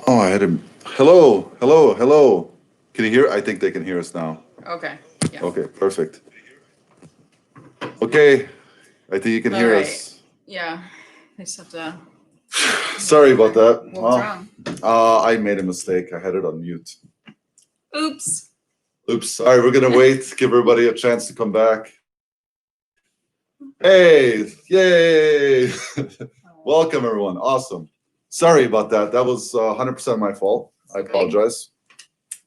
Oh, I had him. Hello, hello, hello. Can you hear? I think they can hear us now. Okay. Yeah. Okay, perfect. Okay, I think you can All hear right. us. Yeah. I just have to. Sorry about that. What was wrong? I made a mistake. I had it on mute. Oops. Oops. Sorry, we're gonna wait. Give everybody a chance to come back. Hey, yay! Welcome everyone. Awesome. Sorry about that. That was 100% my fault. I apologize.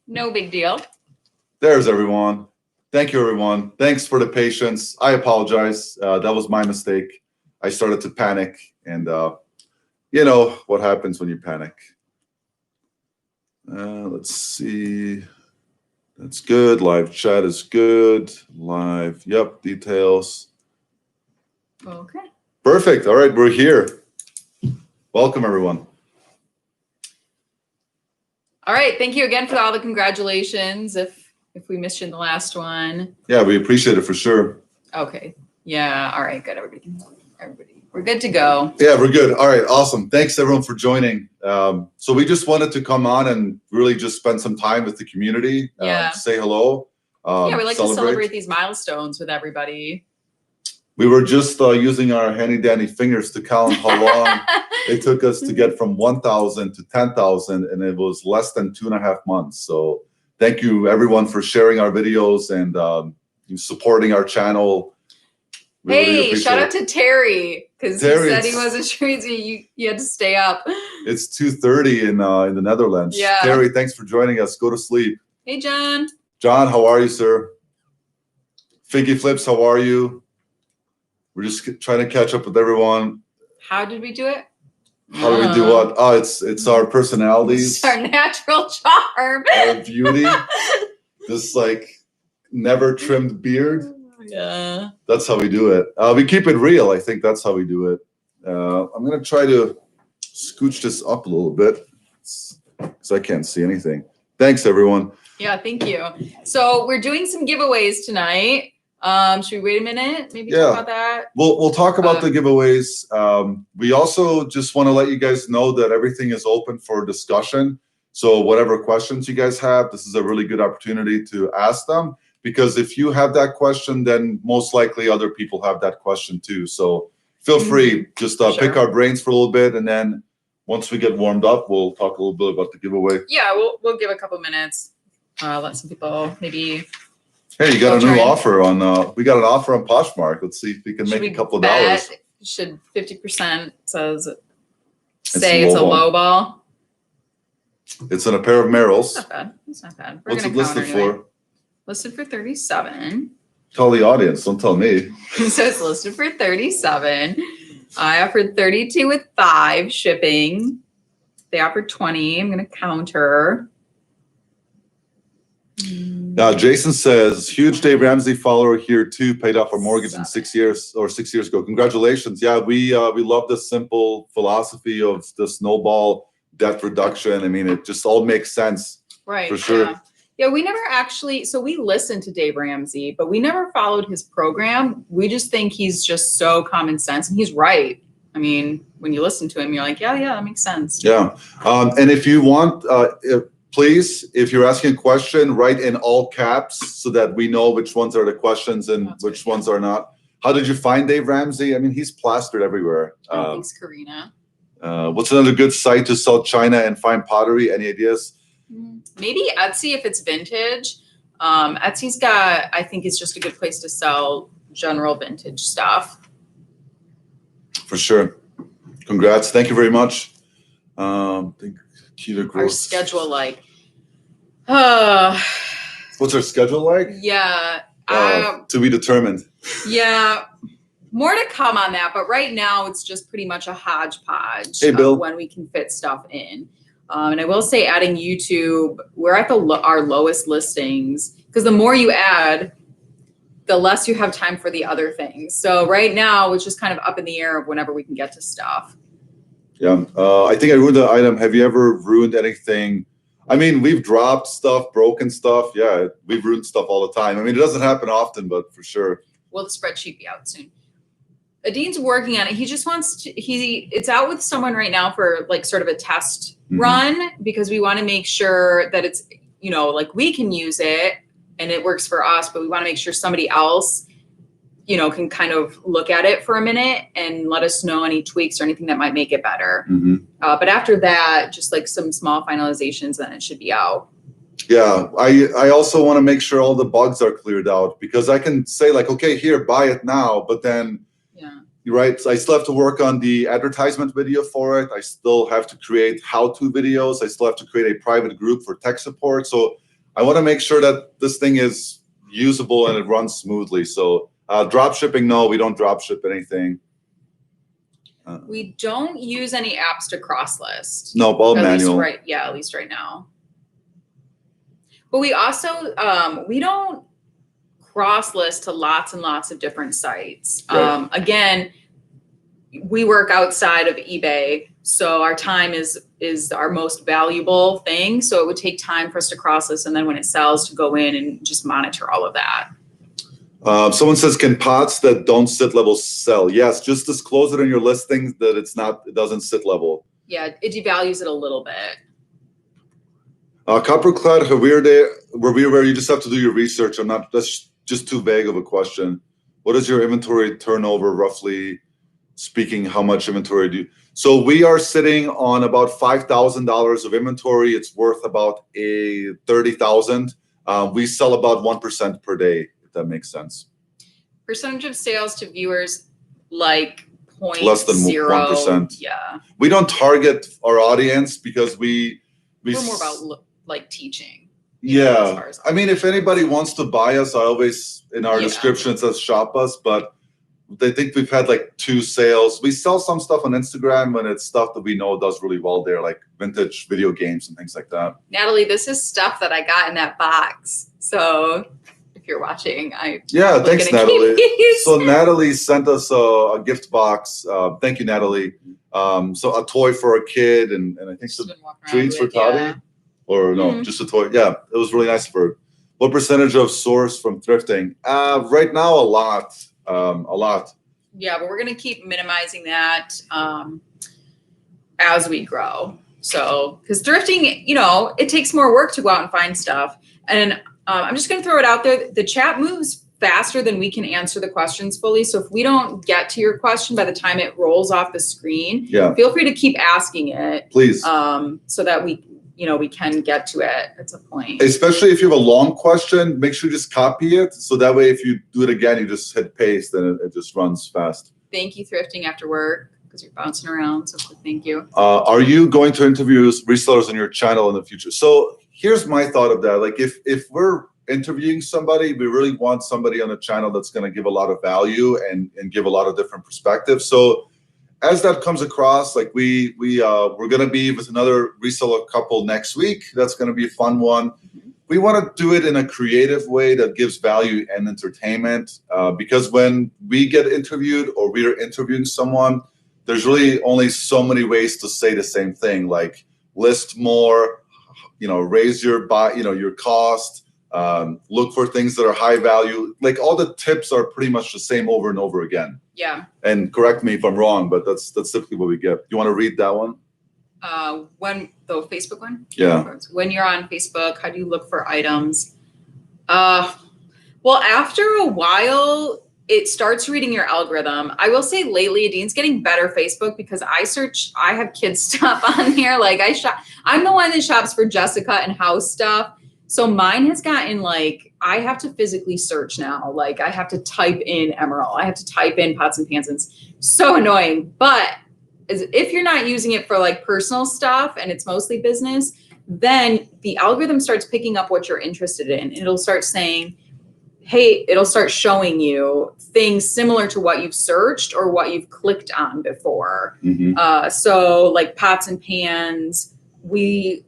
No big deal. There's everyone. Thank you, everyone. Thanks for the patience. I apologize. That was my mistake. I started to panic, and you know what happens when you panic. Let's see. That's good. Live chat is good. Live, yep, details. Okay. Perfect. All right, we're here. Welcome, everyone. All right. Thank you again for all the congratulations. If we missed you in the last one. Yeah, we appreciate it for sure. Okay. Yeah. All right. Good. Everybody. We're good to go. Yeah, we're good. All right, awesome. Thanks everyone for joining. So we just wanted to come on and really just spend some time with the community. Yeah. Say hello. Yeah, we like to celebrate these milestones with everybody. We were just using our handy dandy fingers to count how long it took us to get from 1,000 to 10,000, and it was less than 2.5 months. So thank you everyone for sharing our videos and supporting our channel. Hey, shout out to Terry, because he said he wasn't sure you had to stay up. It's 2:30 in the Netherlands. Yeah. Terry, thanks for joining us. Go to sleep. Hey, John. John, how are you, sir? Figgy Flips, how are you? We're just trying to catch up with everyone. How did we do it? How do we do what? Oh, it's our personalities. It's our natural charm. Our beauty. This like never trimmed beard. Yeah. That's how we do it. We keep it real. I think that's how we do it. I'm gonna try to scooch this up a little bit because I can't see anything. Thanks, everyone. Yeah, thank you. So we're doing some giveaways tonight. Should we wait a minute? Maybe talk about that. We'll talk about the giveaways. We also just want to let you guys know that everything is open for discussion. So whatever questions you guys have, this is a really good opportunity to ask them. Because if you have that question, then most likely other people have that question too. So feel free, just pick our brains for a little bit, and then once we get warmed up, we'll talk a little bit about the giveaway. Yeah, we'll give a couple minutes. Let some people maybe. Hey, you got a new offer on. We got an offer on Poshmark. Let's see if we can make a couple of dollars. Should 50% say it's a low ball? It's in a pair of Merrills. Not bad. It's not bad. What's it listed for? Listed for 37. Tell the audience, don't tell me. So it's listed for 37. I offered 32 with 5 shipping. They offered 20. I'm gonna counter. Now Jason says, huge Dave Ramsey follower here too, paid off our mortgage in 6 years or 6 years ago. Congratulations. Yeah, we love this simple philosophy of the snowball debt reduction. I mean, it just all makes sense. Right. For sure. Yeah, we never actually, so we listened to Dave Ramsey, but we never followed his program. We just think he's just so common sense, and he's right. I mean, when you listen to him, you're like, yeah, that makes sense. Yeah. And if you want, please, if you're asking a question, write in all caps so that we know which ones are the questions and which ones are not. How did you find Dave Ramsey? I mean, he's plastered everywhere. Thanks, Karina. What's another good site to sell China and find pottery? Any ideas? Maybe Etsy if it's vintage. Etsy's got, I think it's just a good place to sell general vintage stuff. For sure. Congrats. Thank you very much. Our schedule like. What's our schedule like? Yeah. To be determined. Yeah. More to come on that, but right now it's just pretty much a hodgepodge of when we can fit stuff in. And I will say, adding YouTube, we're at our lowest listings because the more you add, the less you have time for the other things. So right now it's just kind of up in the air of whenever we can get to stuff. Yeah, I think I ruined the item. Have you ever ruined anything? I mean, we've dropped stuff, broken stuff. Yeah, we've ruined stuff all the time. I mean, it doesn't happen often, but for sure. Will the spreadsheet be out soon? Adin's working on it. He just wants to, it's out with someone right now for like sort of a test Mhm. run, because we want to make sure that it's, you know, like we can use it and it works for us, but we want to make sure somebody else, you know, can kind of look at it for a minute and let us know any tweaks or anything that might make it better. Mhm. But after that, just like some small finalizations, then it should be out. Yeah, I also want to make sure all the bugs are cleared out, because I can say like, okay, here, buy it now, but then, Yeah. right, so I still have to work on the advertisement video for it. I still have to create how-to videos. I still have to create a private group for tech support. So I want to make sure that this thing is usable and it runs smoothly. So drop shipping, no, we don't drop ship anything. We don't use any apps to cross list. No, all manual. At least right now. But we also, we don't cross list to lots and lots of different sites. Right. Again, we work outside of eBay, so our time is our most valuable thing. So it would take time for us to cross list, and then when it sells, to go in and just monitor all of that. Someone says, can pots that don't sit level sell? Yes, just disclose it in your listings that it doesn't sit level. Yeah, it devalues it a little bit. Copper clad where you just have to do your research. That's just too vague of a question. What is your inventory turnover, roughly speaking? How much inventory do you? So we are sitting on about $5,000 of inventory. It's worth about $30,000. We sell about 1% per day, if that makes sense. Percentage of sales to viewers, like 0.0. Less than 1%. Yeah. We don't target our audience because we're more about like teaching. Yeah. I mean, if anybody wants to buy us, I always, in our description, it says shop us, but they think we've had like 2 sales. We sell some stuff on Instagram, and it's stuff that we know does really well there, like vintage video games and things like that. Natalie, this is stuff that I got in that box. So if you're watching, thanks, Natalie. So Natalie sent us a gift box. Thank you, Natalie. So a toy for a kid, and I think some treats for Toddy. Yeah. Or no, just a toy. Yeah, it was really nice for her. What percentage of source from thrifting? Right now, a lot. Yeah, but we're going to keep minimizing that as we grow. So, because thrifting, you know, it takes more work to go out and find stuff. And I'm just going to throw it out there. The chat moves faster than we can answer the questions fully. So if we don't get to your question by the time it rolls off the screen, feel free to keep asking it. Please. So that we can get to it at some point. Especially if you have a long question, make sure you just copy it. So that way, if you do it again, you just hit paste and it just runs fast. Thank you, Thrifting After Work, because you're bouncing around. So thank you. Are you going to interview resellers on your channel in the future? So here's my thought of that. Like if we're interviewing somebody, we really want somebody on the channel that's going to give a lot of value and give a lot of different perspectives. So as that comes across, like we're going to be with another reseller couple next week. That's going to be a fun one. We want to do it in a creative way that gives value and entertainment, because when we get interviewed or we are interviewing someone, there's really only so many ways to say the same thing, like list more, raise your cost, look for things that are high value. Like all the tips are pretty much the same over and over again. Yeah. And correct me if I'm wrong, but that's typically what we get. You want to read that one? When the Facebook one? Yeah. When you're on Facebook, how do you look for items? Well, after a while, it starts reading your algorithm. I will say lately, Dean's getting better Facebook because I have kids stuff on here. Like I'm the one that shops for Jessica and house stuff. So mine has gotten like, I have to physically search now. Like I have to type in Emerald. I have to type in pots and pans. It's so annoying. But if you're not using it for like personal stuff and it's mostly business, then the algorithm starts picking up what you're interested in. It'll start saying, hey, it'll start showing you things similar to what you've searched or what you've clicked on before. Mm-hmm. So like pots and pans, we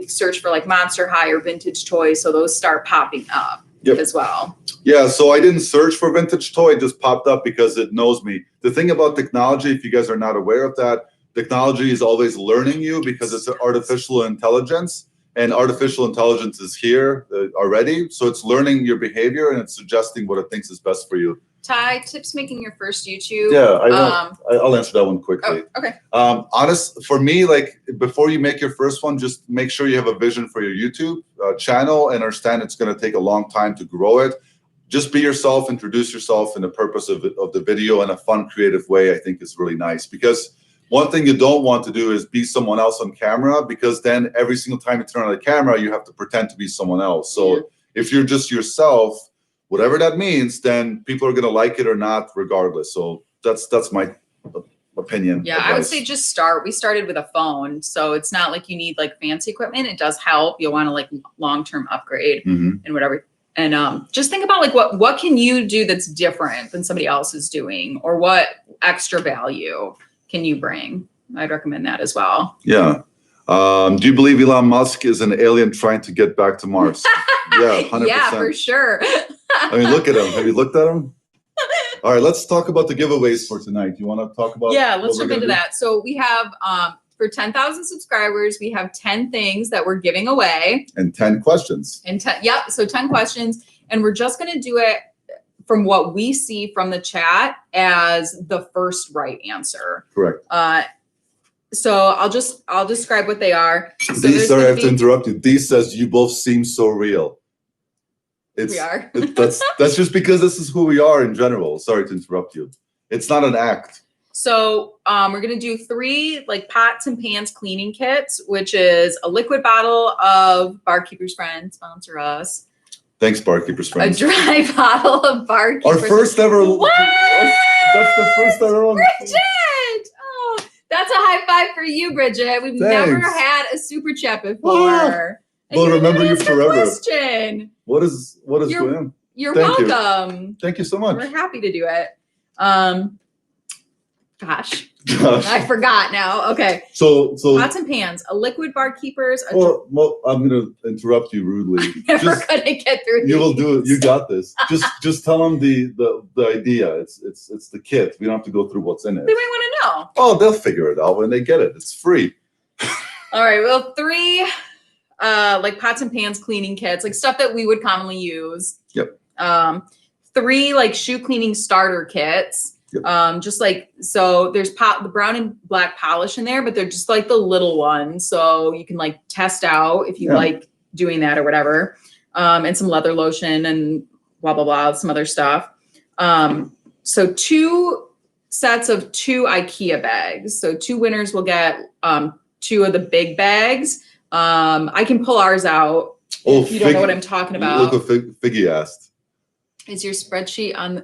search for like Monster High or vintage toys. So those start popping up as well. Yeah. So I didn't search for vintage toy. It just popped up because it knows me. The thing about technology, if you guys are not aware of that, technology is always learning you because it's artificial intelligence, and artificial intelligence is here already. So it's learning your behavior and it's suggesting what it thinks is best for you. Ty, tips making your first YouTube. Yeah, I'll answer that one quickly. Oh, okay. For me, like before you make your first one, just make sure you have a vision for your YouTube channel and understand it's going to take a long time to grow it. Just be yourself, introduce yourself, and the purpose of the video in a fun, creative way, I think is really nice. Because one thing you don't want to do is be someone else on camera, because then every single time you turn on the camera, you have to pretend to be someone else. So if you're just yourself, whatever that means, then people are going to like it or not, regardless. So that's my opinion. Yeah, advice. I would say just start. We started with a phone, so it's not like you need like fancy equipment. It does help. You'll want to like long-term upgrade and whatever. And just think about like what can you do that's different than somebody else is doing, or what extra value can you bring? I'd recommend that as well. Yeah. Do you believe Elon Musk is an alien trying to get back to Mars? Yeah, 100%. Yeah, for sure. I mean, look at him. Have you looked at him? All right, let's talk about the giveaways for tonight. You want to talk about? Yeah, let's jump into that. So we have for 10,000 subscribers, we have 10 things that we're giving away. And 10 questions. And so 10 questions. And we're just going to do it from what we see from the chat as the first right answer. Correct. So I'll describe what they are. So Sorry, I have to interrupt you. Dee says you both seem so real. We are. That's just because this is who we are in general. Sorry to interrupt you. It's not an act. So we're gonna do 3 like pots and pans cleaning kits, which is a liquid bottle of Barkeeper's Friend, sponsor us. Thanks, Barkeeper's Friend. A dry bottle of Barkeeper's. Our first ever. What? That's the first ever one. Bridget! Oh, that's a high five for you, Bridget. We've never had a super chat before. We'll remember you forever. Question. What is going on? You're Thank welcome. Thank you so much. We're happy to do it. Gosh, I forgot now. Okay. So pots and pans, a liquid Barkeeper's. Well, I'm gonna interrupt you rudely. Never gonna get through. You will do it. You got this. Just tell them the idea. It's the kit. We don't have to go through what's in it. They might want to know. Oh, they'll figure it out when they get it. It's free. All right. Well, 3 like pots and pans cleaning kits, like stuff that we would commonly use. Yep. 3 like shoe cleaning starter kits. Yep. Just like, so there's the brown and black polish in there, but they're just like the little ones. So you can like test out if you like doing that or whatever. And some leather lotion and blah, blah, blah, some other stuff. So 2 sets of 2 IKEA bags. So 2 winners will get 2 of the big bags. I can pull ours out if you don't know what I'm talking about. Look what Figgy asked. Is your spreadsheet on?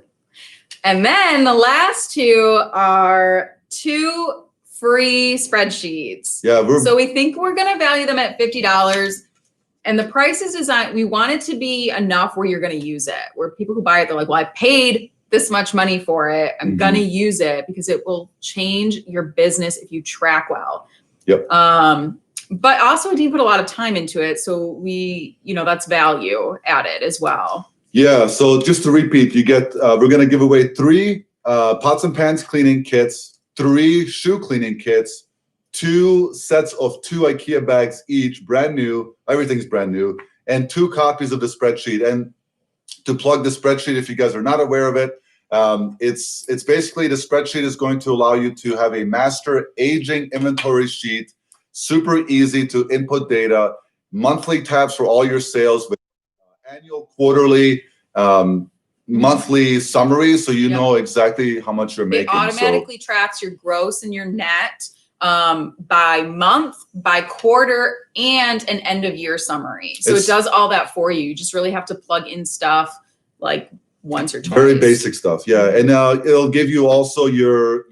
And then the last 2 are 2 free spreadsheets. Yeah. So we think we're going to value them at $50. And the price is designed, we want it to be enough where you're going to use it. Where people who buy it, they're like, well, I paid this much money for it. I'm going to use it because it will change your business if you track well. Yep. But also Dean put a lot of time into it. So we, that's value added as well. Yeah, so just to repeat, you get, we're going to give away 3 pots and pans cleaning kits, 3 shoe cleaning kits, 2 sets of 2 IKEA bags each, brand new, everything's brand new, and 2 copies of the spreadsheet. And to plug the spreadsheet, if you guys are not aware of it, it's basically the spreadsheet is going to allow you to have a master aging inventory sheet, super easy to input data, monthly tabs for all your sales, with annual, quarterly, monthly summaries, so you know exactly how much you're making. It automatically tracks your gross and your net by month, by quarter, and an end of year summary. So it does all that for you. You just really have to plug in stuff like once or twice. Very basic stuff, yeah. And it'll give you also your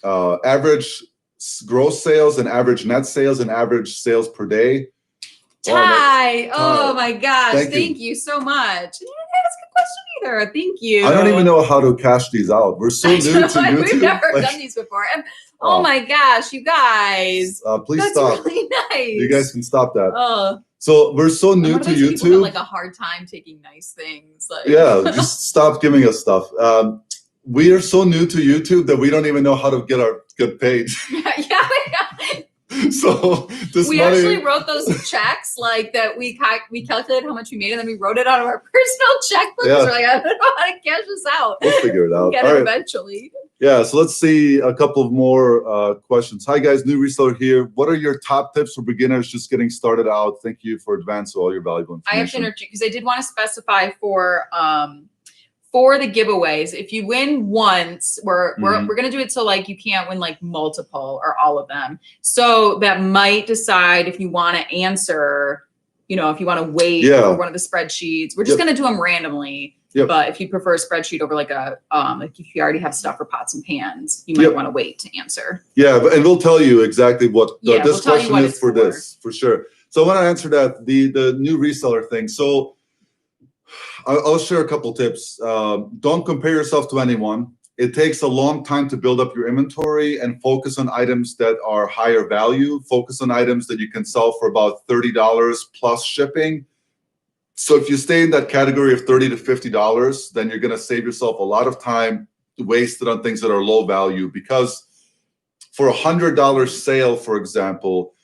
average gross sales and average net sales and average sales per day. Ty, oh my gosh, thank you so much. You didn't ask a question either. Thank you. I don't even know how to cash these out. We're so new to YouTube. We've never done these before. And, oh my gosh, you guys. Please stop. That's really nice. You guys can stop that. Oh. So we're so new to YouTube. People have like a hard time taking nice things. Like. Yeah, just stop giving us stuff. We are so new to YouTube that we don't even know how to get our good page. Yeah. So this We money, actually wrote those checks like that. We calculated how much we made, and then we wrote it out of our personal checkbook. Yeah. We're like, I don't know how to cash this out. we'll figure it out. We'll get All it right. eventually. Yeah, so let's see a couple of more questions. Hi guys, new reseller here. What are your top tips for beginners just getting started out? Thank you for advance all your valuable I have to information. interrupt you because I did want to specify for the giveaways. If you win once, we're gonna do it so like you can't win like multiple or all of them. So that might decide if you want to answer, you know, if you want to wait for one of the spreadsheets. We're just gonna do them randomly. But if you prefer a spreadsheet over like a like if you already have stuff for pots and pans, you might want to wait to answer. Yeah, and we'll tell you exactly what this we'll question is for this, for sure. So I want to answer that, the new reseller thing. So I'll share a couple tips. Don't compare yourself to anyone. It takes a long time to build up your inventory and focus on items that are higher value. Focus on items that you can sell for about $30 plus shipping. So if you stay in that category of $30 to $50, then you're going to save yourself a lot of time wasted on things that are low value. Because for $100 sale, for example,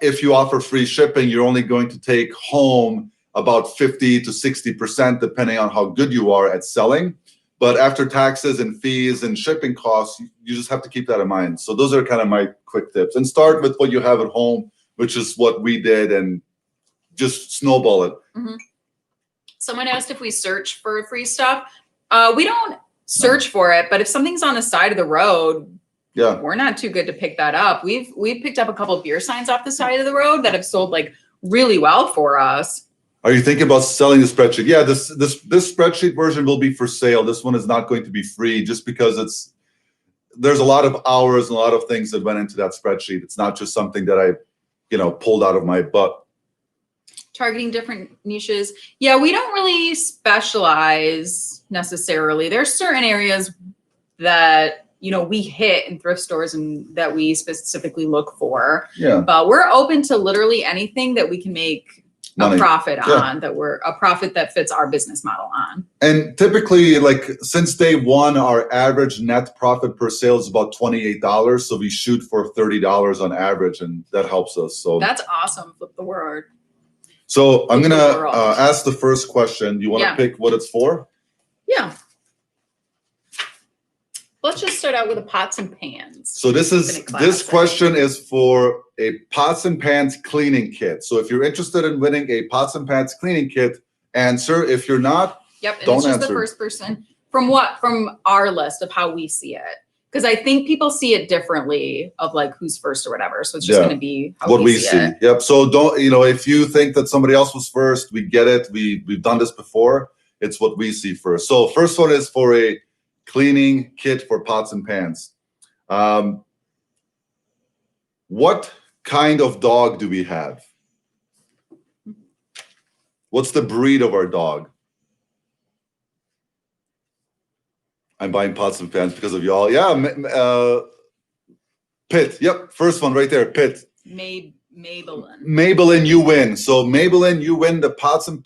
if you offer free shipping, you're only going to take home about 50 to 60%, depending on how good you are at selling. But after taxes and fees and shipping costs, you just have to keep that in mind. So those are kind of my quick tips. And start with what you have at home, which is what we did, and just snowball it. Mm-hmm. Someone asked if we search for free stuff. We don't search for it, but if something's on the side of the road, we're not too good to pick that up. We've picked up a couple of beer signs off the side of the road that have sold like really well for us. Are you thinking about selling the spreadsheet? Yeah, this spreadsheet version will be for sale. This one is not going to be free, just because there's a lot of hours and a lot of things that went into that spreadsheet. It's not just something that I pulled out of my butt. Targeting different niches. Yeah, we don't really specialize necessarily. There's certain areas that we hit in thrift stores and that we specifically look for. Yeah. But we're open to literally anything that we can make money. A profit on, a profit that fits our business model on. And typically, like since day one, our average net profit per sale is about $28. So we shoot for $30 on average, and that helps us. So that's awesome. Flip the word. So I'm gonna ask the first question. You want to pick what it's for? Yeah. Let's just start out with the pots and pans. So this question is for a pots and pans cleaning kit. So if you're interested in winning a pots and pans cleaning kit, answer. If you're not, and don't it's just answer. The first person from our list of how we see it. Because I think people see it differently of like who's first or whatever. So it's just going to be how what we see. It. Yep. So don't, if you think that somebody else was first, we get it. We've done this before. It's what we see first. So first one is for a cleaning kit for pots and pans. What kind of dog do we have? What's the breed of our dog? I'm buying pots and pans because of y'all. Yeah, Pitt. Yep, first one right there, Pitt. Maybelline. Maybelline, you win. So Maybelline, you win the pots and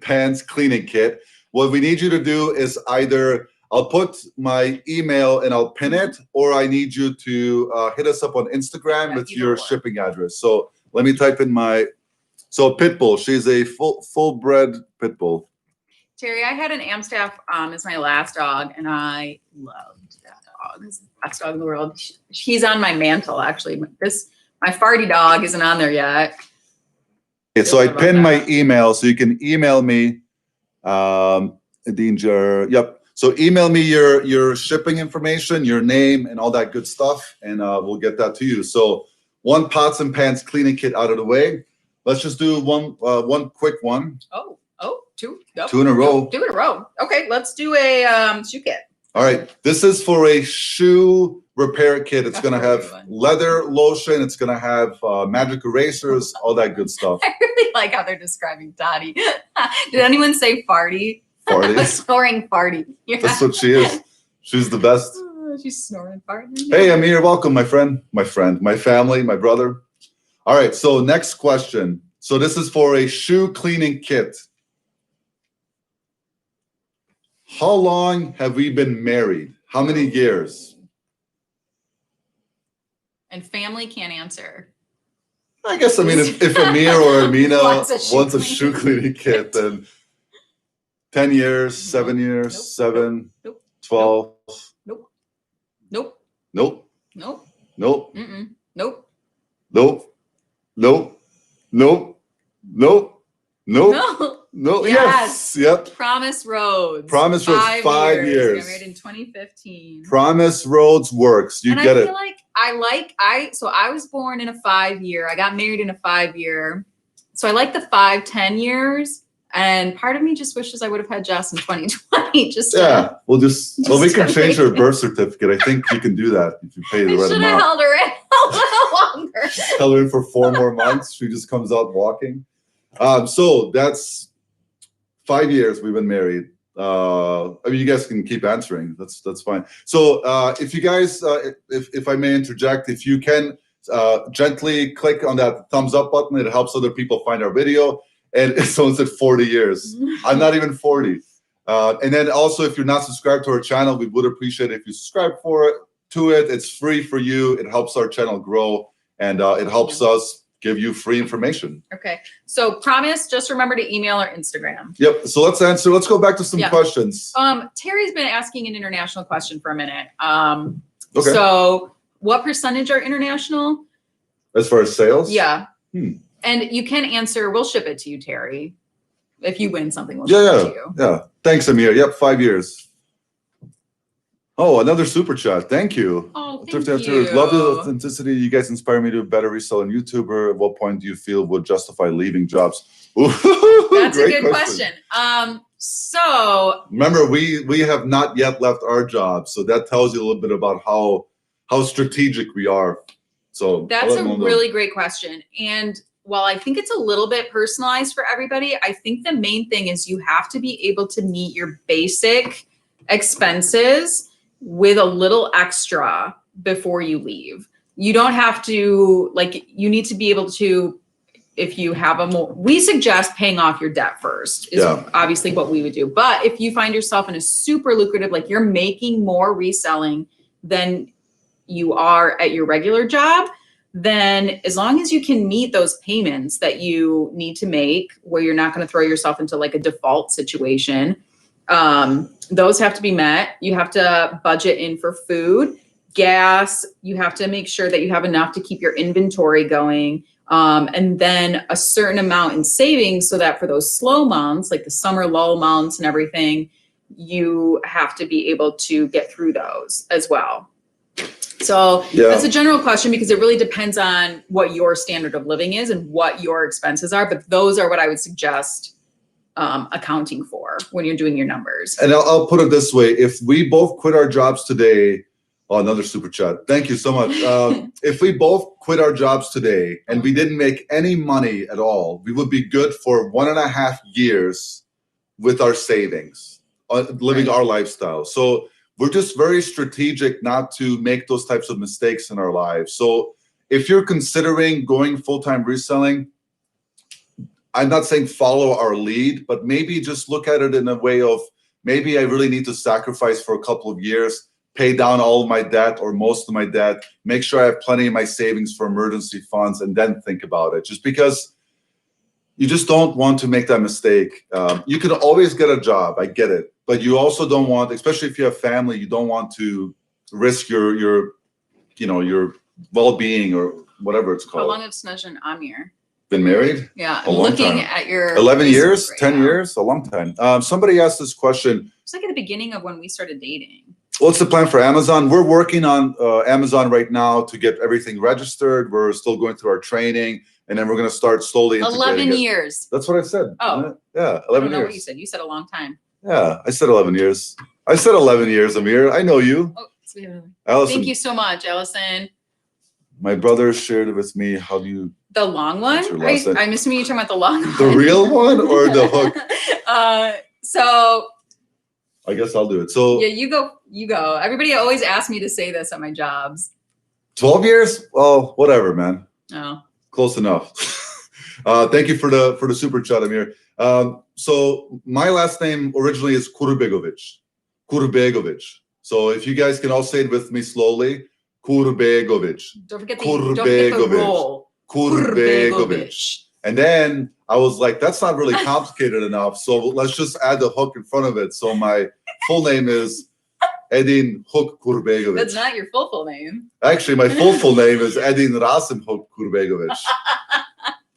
pans cleaning kit. What we need you to do is either I'll put my email and I'll pin it, or I need you to hit us up on Instagram with your shipping address. So let me type in Pitbull. She's a full-bred Pitbull. Terry, I had an Amstaff as my last dog, and I loved that dog. It's the best dog in the world. She's on my mantle, actually. My farty dog isn't on there yet. Okay, so I pinned my email, so you can email me. Yep. So email me your shipping information, your name, and all that good stuff, and we'll get that to you. So one pots and pans cleaning kit out of the way. Let's just do one quick one. Two in a row. Two in a row. Okay, let's do a shoe kit. All right, this is for a shoe repair kit. It's going to have leather lotion. It's going to have magic erasers, all that good stuff. I really like how they're describing Dottie. Did anyone say farty? Farty. A snoring farty. Yeah. That's what she is. She's the best. She's snoring farty. Hey, Amir, welcome, my friend, my family, my brother. All right, so next question. So this is for a shoe cleaning kit. How long have we been married? How many years? And family can't answer. I guess, I mean, if Amir or Amina Wants wants a a shoe cleaning kit, then 10 years, 7 years, Nope. 7, Nope. 12. Nope. Nope. Nope. Nope. Nope. Mm-mm. Nope. Nope. Nope. Nope. Nope. Nope. No. No. Yes. Yep. Promise Roads. Promise Roads, 5 We years. got married in 2015. Promise Roads works. You and get I it. feel like I was born in a 5-year. I got married in a 5-year. So I like the 5-10 years. And part of me just wishes I would have had Jess in 2020. Well, we can change her birth certificate. I think you can do that if you pay the right should amount. have held her in a little longer. Held her in for 4 more months. She just comes out walking. So that's 5 years we've been married. I mean, you guys can keep answering. That's fine. So if you guys, if I may interject, if you can gently click on that thumbs up button, it helps other people find our video. And someone said 40 years. I'm not even 40. And then also, if you're not subscribed to our channel, we would appreciate it if you subscribe to it. It's free for you. It helps our channel grow, and it helps us give you free information. Okay. So promise, just remember to email or Instagram. Yep. So let's go back to some questions. Terry's been asking an international question for a minute. Okay. So what percentage are international? As far as sales? Yeah. And you can answer, we'll ship it to you, Terry. If you win something, we'll ship it to you. Yeah. Thanks, Amir. Yep, 5 years. Oh, another super chat. Thank you. Oh, thank you. Love the authenticity. You guys inspire me to better resell on YouTuber. At what point do you feel would justify leaving jobs? That's a good question. So remember, we have not yet left our job, so that tells you a little bit about how strategic we are. So that's a really great question. And while I think it's a little bit personalized for everybody, I think the main thing is you have to be able to meet your basic expenses with a little extra before you leave. You don't have to, you need to be able to, if you have we suggest paying off your debt first is obviously what we would do. But if you find yourself in a super lucrative, you're making more reselling than you are at your regular job, then as long as you can meet those payments that you need to make, where you're not going to throw yourself into a default situation, those have to be met. You have to budget in for food, gas. You have to make sure that you have enough to keep your inventory going. And then a certain amount in savings so that for those slow months, like the summer lull months and everything, you have to be able to get through those as well. So that's a general question because it really depends on what your standard of living is and what your expenses are. But those are what I would suggest accounting for when you're doing your numbers. And I'll put it this way. If we both quit our jobs today, another super chat. Thank you so much. If we both quit our jobs today and we didn't make any money at all, we would be good for 1.5 years with our savings, living our lifestyle. So we're just very strategic not to make those types of mistakes in our lives. So if you're considering going full-time reselling, I'm not saying follow our lead, but maybe just look at it in a way of maybe I really need to sacrifice for a couple of years, pay down all of my debt or most of my debt, make sure I have plenty of my savings for emergency funds, and then think about it. Just because you just don't want to make that mistake. You can always get a job, I get it, but you also don't want, especially if you have family, you don't want to risk your well-being or whatever it's called. How long have Snesh and Amir been married? Yeah, I'm looking at your 11 years, 10 years, a long time. Somebody asked this question. It's like at the beginning of when we started dating. What's the plan for Amazon? We're working on Amazon right now to get everything registered. We're still going through our training, and then we're going to start slowly integrating 11 years. That's what I said. Oh. Yeah, 11 years. I don't know what you said. You said a long time. Yeah, I said 11 years. I said 11 years, Amir. I know you. Oh, so we have another. Allison. Thank you so much, Allison. My brother shared it with me. How do you... The long one? I'm assuming you're talking about the long one. The real one or the hook? So... I guess I'll do it. So... Yeah, you go. Everybody always asks me to say this at my jobs. 12 years? Well, whatever, man. Oh. Close enough. Thank you for the super chat, Amir. So my last name originally is Kurbegovic. So if you guys can all say it with me slowly. Kurbegovic. Don't forget the roll. Kurbegovic. And then I was like, that's not really complicated enough. So let's just add the hook in front of it. So my full name is Edin Hook Kurbegovic. That's not your full name. Actually, my full name is Edin Rasim Hook Kurbegovic.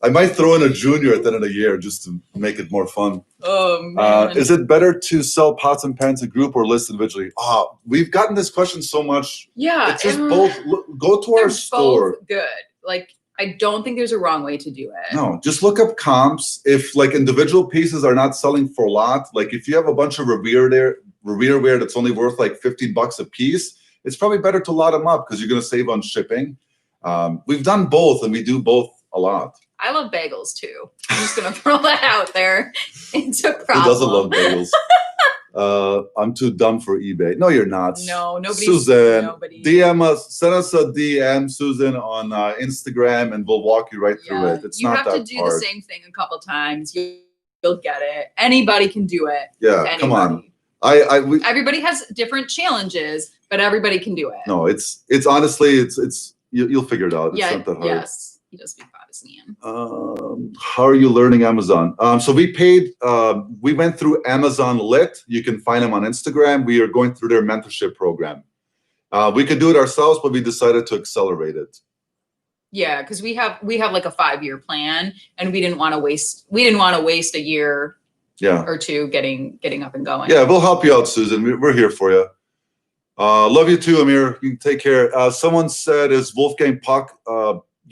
I might throw in a junior at the end of the year just to make it more fun. Oh, man. Is it better to sell pots and pans a group or list individually? We've gotten this question so much. Yeah. It's just both. Go to our store. Both good. Like, I don't think there's a wrong way to do it. No, just look up comps. If like individual pieces are not selling for a lot, like if you have a bunch of Revere ware that's only worth like $15 a piece, it's probably better to lot them up because you're going to save on shipping. We've done both and we do both a lot. I love bagels too. I'm just going to throw that out there. It's a problem. Who doesn't love bagels? I'm too dumb for eBay. No, you're not. No, nobody. Susan, DM us. Send us a DM, Susan, on Instagram, and we'll walk you right through it. It's not that hard. You have to do the same thing a couple times. You'll get it. Anybody can do it. Yeah, anybody. Come on. Everybody has different challenges, but everybody can do it. No, it's honestly, you'll figure it out. It's not that hard. Yes. He does speak Pakistani. How are you learning Amazon? So we went through Amazon Lit. You can find them on Instagram. We are going through their mentorship program. We could do it ourselves, but we decided to accelerate it. Yeah, because we have like a 5-year plan, and we didn't want to waste a year or two getting up and going. Yeah, we'll help you out, Susan. We're here for you. Love you too, Amir. You can take care. Someone said, is Wolfgang Puck?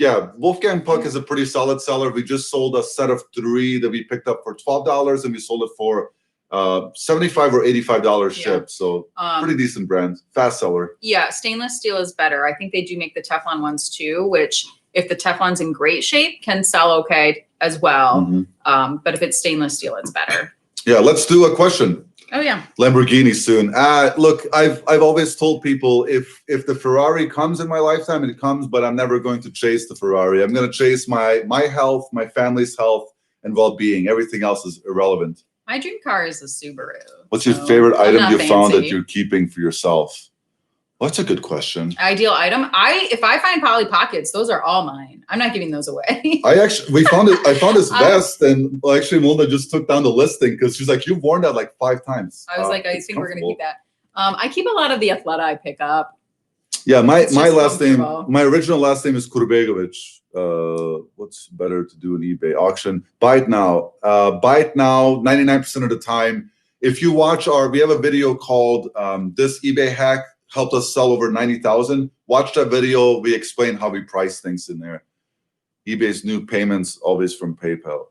Yeah, Wolfgang Puck is a pretty solid seller. We just sold a set of 3 that we picked up for $12, and we sold it for $75 or $85 shipped. So pretty decent brand, fast seller. Yeah, stainless steel is better. I think they do make the Teflon ones too, which if the Teflon's in great shape, can sell okay as well. Mm-hmm. But if it's stainless steel, it's better. Yeah, let's do a question. Oh yeah, Lamborghini soon. Look, I've always told people if the Ferrari comes in my lifetime, it comes, but I'm never going to chase the Ferrari. I'm going to chase my health, my family's health, and well-being. Everything else is irrelevant. My dream car is a Subaru. What's your favorite item you found that you're keeping for yourself? Well, that's a good question. Ideal item. If I find Polly Pockets, those are all mine. I'm not giving those away. I found this vest, and actually Melinda just took down the listing because she's like, you've worn that like 5 times. I was like, I think we're gonna keep that. I keep a lot of the Athleta I pick up. Yeah, my last name, my original last name is Kurbegovic. What's better to do in eBay auction? Buy it now. 99% of the time. If you watch we have a video called This eBay Hack Helped Us Sell Over 90,000. Watch that video. We explain how we price things in there. eBay's new payments always from PayPal.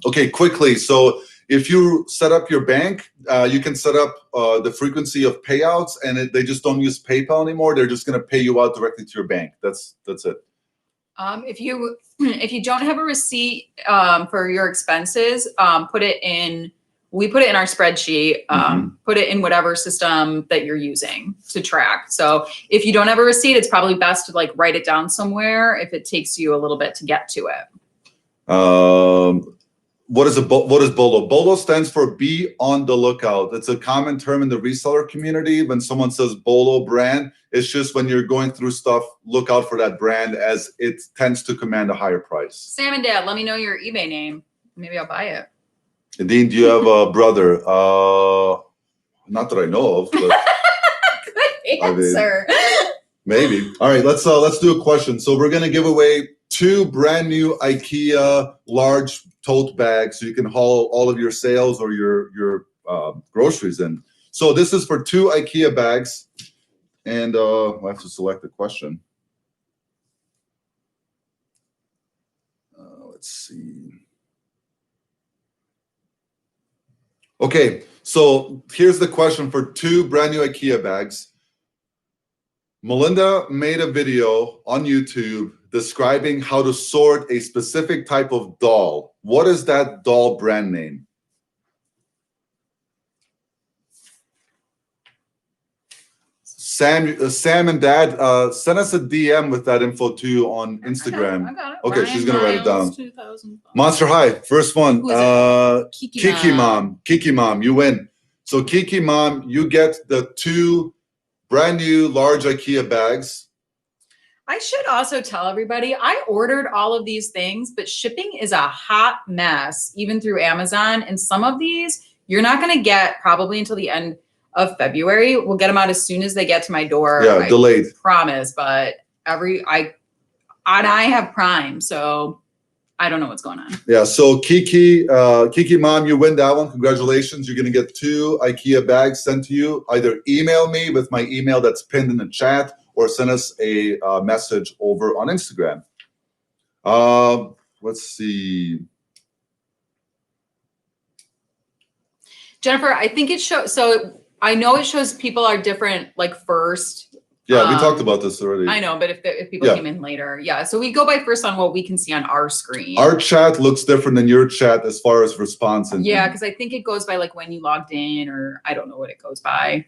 Okay, quickly. So if you set up your bank, you can set up the frequency of payouts, and they just don't use PayPal anymore. They're just going to pay you out directly to your bank. That's it. If you don't have a receipt for your expenses, we put it in our spreadsheet, put it in whatever system that you're using to track. So if you don't have a receipt, it's probably best to like write it down somewhere if it takes you a little bit to get to it. What is BOLO? BOLO stands for be on the lookout. It's a common term in the reseller community. When someone says BOLO brand, it's just when you're going through stuff, look out for that brand as it tends to command a higher price. Sam and Dad, let me know your eBay name. Maybe I'll buy it. Dean, do you have a brother? Not that I know of. But good answer. Maybe. All right, let's do a question. So we're gonna give away 2 brand new IKEA large tote bags so you can haul all of your sales or your groceries in. So this is for 2 IKEA bags, and I have to select the question. Let's see. Okay, so here's the question for 2 brand new IKEA bags. Melinda made a video on YouTube describing how to sort a specific type of doll. What is that doll brand name? Sam and Dad, send us a DM with that info too on Instagram. I got it. Okay, Ryan she's gonna write it down. 2005. Monster High, first one. Kiki Mom. Kiki Mom, you win. So Kiki Mom, you get the 2 brand new large IKEA bags. I should also tell everybody I ordered all of these things, but shipping is a hot mess, even through Amazon. And some of these you're not going to get probably until the end of February. We'll get them out as soon as they get to my door. Yeah, delayed. Promise, but I have Prime, so I don't know what's going on. Yeah, so Kiki Mom, you win that one. Congratulations. You're going to get 2 IKEA bags sent to you. Either email me with my email that's pinned in the chat or send us a message over on Instagram. Let's see. Jennifer, I think it shows. So I know it shows people are different, like first. Yeah, we talked about this already. I know, but if people came in later, yeah. So we go by first on what we can see on our screen. Our chat looks different than your chat as far as response. Yeah, because I think it goes by like when you logged in, or I don't know what it goes by.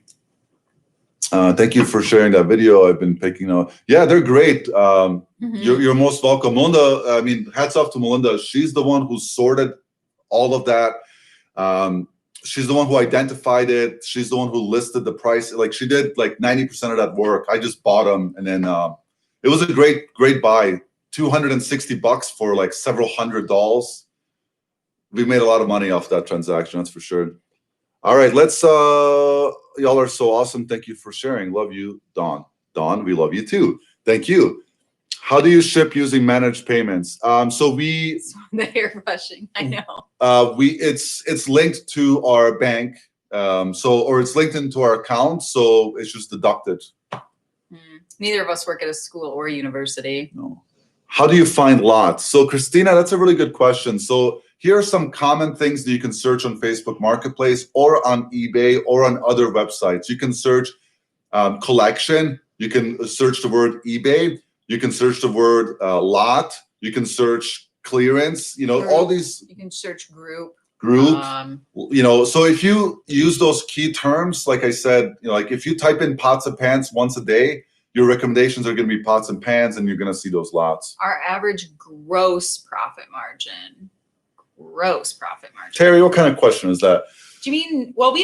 Thank you for sharing that video. I've been picking up. Yeah, they're great. You're most welcome. Melinda, I mean, hats off to Melinda. She's the one who sorted all of that. She's the one who identified it. She's the one who listed the price. Like she did like 90% of that work. I just bought them. And then it was a great buy. $260 for like several $100s. We made a lot of money off that transaction. That's for sure. All right, let's, y'all are so awesome. Thank you for sharing. Love you, Dawn. Dawn, we love you too. Thank you. How do you ship using managed payments? So the hair brushing, I know. It's linked to our bank, or it's linked into our account, so it's just deducted. Neither of us work at a school or a university. No. How do you find lots? So Christina, that's a really good question. So here are some common things that you can search on Facebook Marketplace or on eBay or on other websites. You can search collection. You can search the word eBay. You can search the word lot. You can search clearance. You know, all these. You can search group. You know, so if you use those key terms, like I said, you know, like if you type in pots and pans once a day, your recommendations are going to be pots and pans, and you're going to see those lots. Our average gross profit margin. Gross profit margin. Terry, what kind of question is that? Do you mean, well, we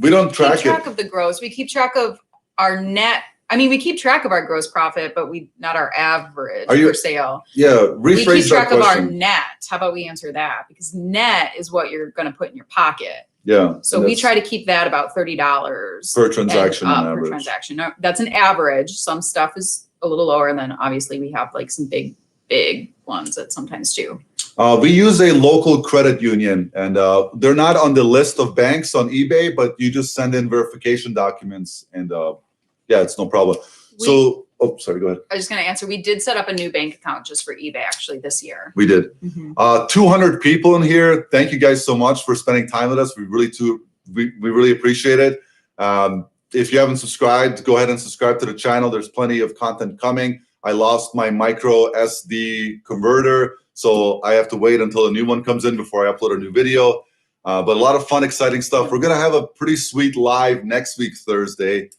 don't keep track of the gross. We keep track of our net. I mean, we keep track of our gross profit, but not our average per sale. Yeah, rephrase that question. We keep track of our net. How about we answer that? Because net is what you're going to put in your pocket. Yeah. So we try to keep that about $30 per transaction on average. Per transaction. No, that's an average. Some stuff is a little lower, and then obviously we have like some big ones that sometimes do. We use a local credit union, and they're not on the list of banks on eBay, but you just send in verification documents, and yeah, it's no problem. Sorry, go ahead. I was just going to answer. We did set up a new bank account just for eBay actually this year. We did. 200 people in here. Thank you guys so much for spending time with us. We really appreciate it. If you haven't subscribed, go ahead and subscribe to the channel. There's plenty of content coming. I lost my micro SD converter, so I have to wait until a new one comes in before I upload a new video. But a lot of fun, exciting stuff. We're going to have a pretty sweet live next week, Thursday.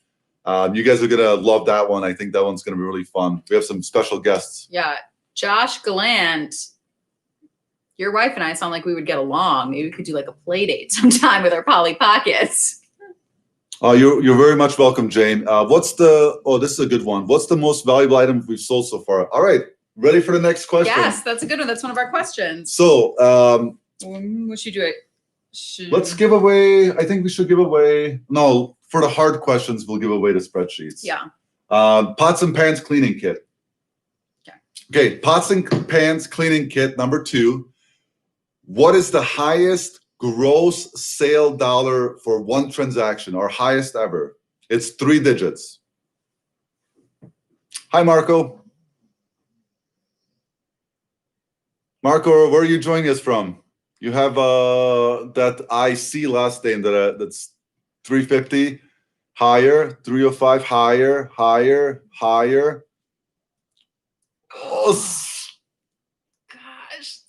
You guys are going to love that one. I think that one's going to be really fun. We have some special guests. Yeah. Josh Gallant, your wife and I sound like we would get along. Maybe we could do like a play date sometime with our Polly Pockets. You're very much welcome, Jane. This is a good one. What's the most valuable item we've sold so far? All right. Ready for the next question? Yes, that's a good one. That's one of our questions. So, what should you do? Let's give away. I think we should give away. No, for the hard questions, we'll give away the spreadsheets. Yeah. Pots and pans cleaning kit. Okay. Pots and pans cleaning kit number 2. What is the highest gross sale dollar for one transaction, our highest ever? It's 3 digits. Hi, Marco. Marco, where are you joining us from? You have that IC last name that's 350, higher, 305, higher. Oh, gosh.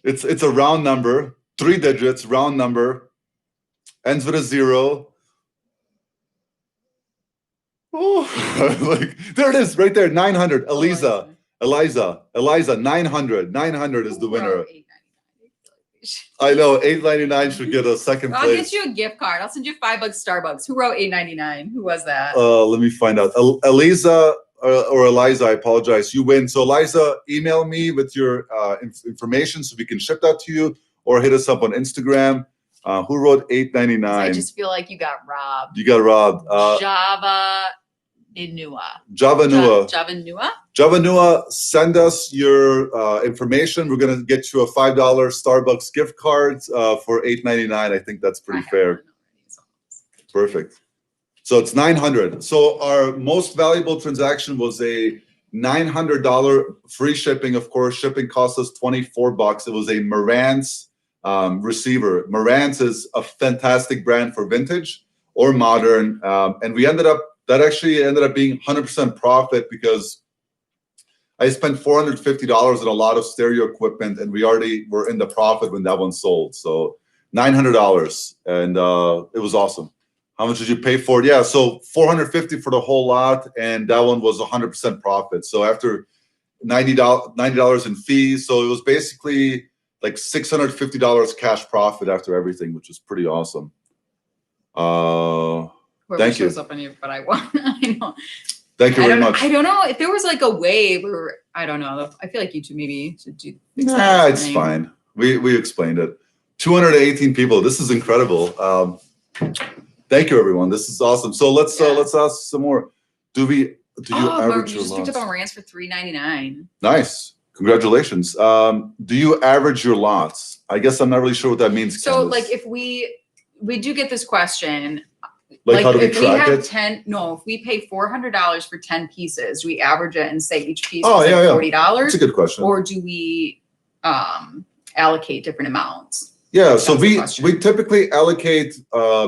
It's a round number, 3 digits, round number, ends with a 0. Oh, like there it is, right there, 900. Eliza, 900. 900 is the winner. I know, $8.99 should get a second place. I'll get you a gift card. I'll send you $5 Starbucks. Who wrote $8.99? Who was that? Let me find out. Eliza or Eliza, I apologize, you win. So Eliza, email me with your information so we can ship that to you, or hit us up on Instagram. Who wrote $8.99? I just feel like you got robbed. You got robbed. Java Inua. Javanua, send us your information. We're going to get you a $5 Starbucks gift card for $8.99. I think that's pretty fair. Perfect. So it's $900. So our most valuable transaction was a $900 free shipping. Of course, shipping cost us $24. It was a Marantz receiver. Marantz is a fantastic brand for vintage or modern. And that actually ended up being 100% profit because I spent $450 on a lot of stereo equipment, and we already were in the profit when that one sold. So $900, and it was awesome. How much did you pay for it? Yeah, so $450 for the whole lot, and that one was 100% profit. So after $90 in fees, so it was basically like $650 cash profit after everything, which was pretty awesome. Thank you. Shows up on you, but I want. I know. Thank you very much. I don't know if there was like a way where I don't know. I feel like YouTube maybe should do. Nah, it's fine. We explained it. 218 people. This is incredible. Thank you, everyone. This is awesome. So let's ask some more. Do you average your loss? You just picked up on Rants for $3.99. Nice. Congratulations. Do you average your lots? I guess I'm not really sure what that means. So like if we do get this question. Like how do we track it? If we pay $400 for 10 pieces, do we average it and say each piece is $40? That's a good question. Or do we allocate different amounts? Yeah, so we typically allocate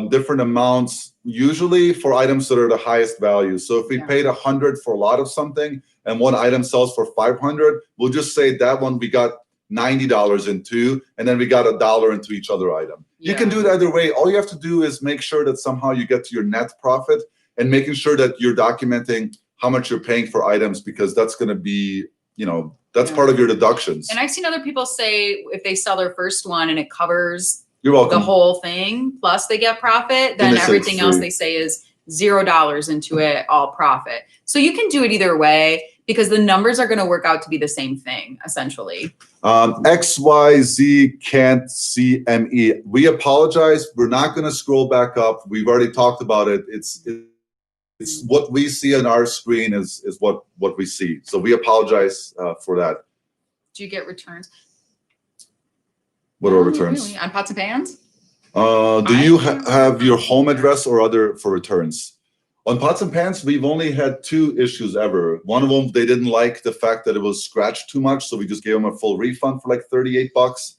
different amounts, usually for items that are the highest value. So if we paid $100 for a lot of something and one item sells for $500, we'll just say that one we got $90 into, and then we got $1 into each other item. You can do it either way. All you have to do is make sure that somehow you get to your net profit, and making sure that you're documenting how much you're paying for items, because that's going to be, that's part of your deductions. And I've seen other people say if they sell their first one and it covers You're welcome. the whole thing, plus they get profit, then everything else they say is $0 into it, all profit. So you can do it either way, because the numbers are going to work out to be the same thing, essentially. XYZ can't see ME. We apologize. We're not going to scroll back up. We've already talked about it. It's what we see on our screen is what we see. So we apologize for that. Do you get returns? What are returns? Really? On pots and pans? Do you have your home address or other for returns? On pots and pans, we've only had 2 issues ever. One of them, they didn't like the fact that it was scratched too much, so we just gave them a full refund for like $38.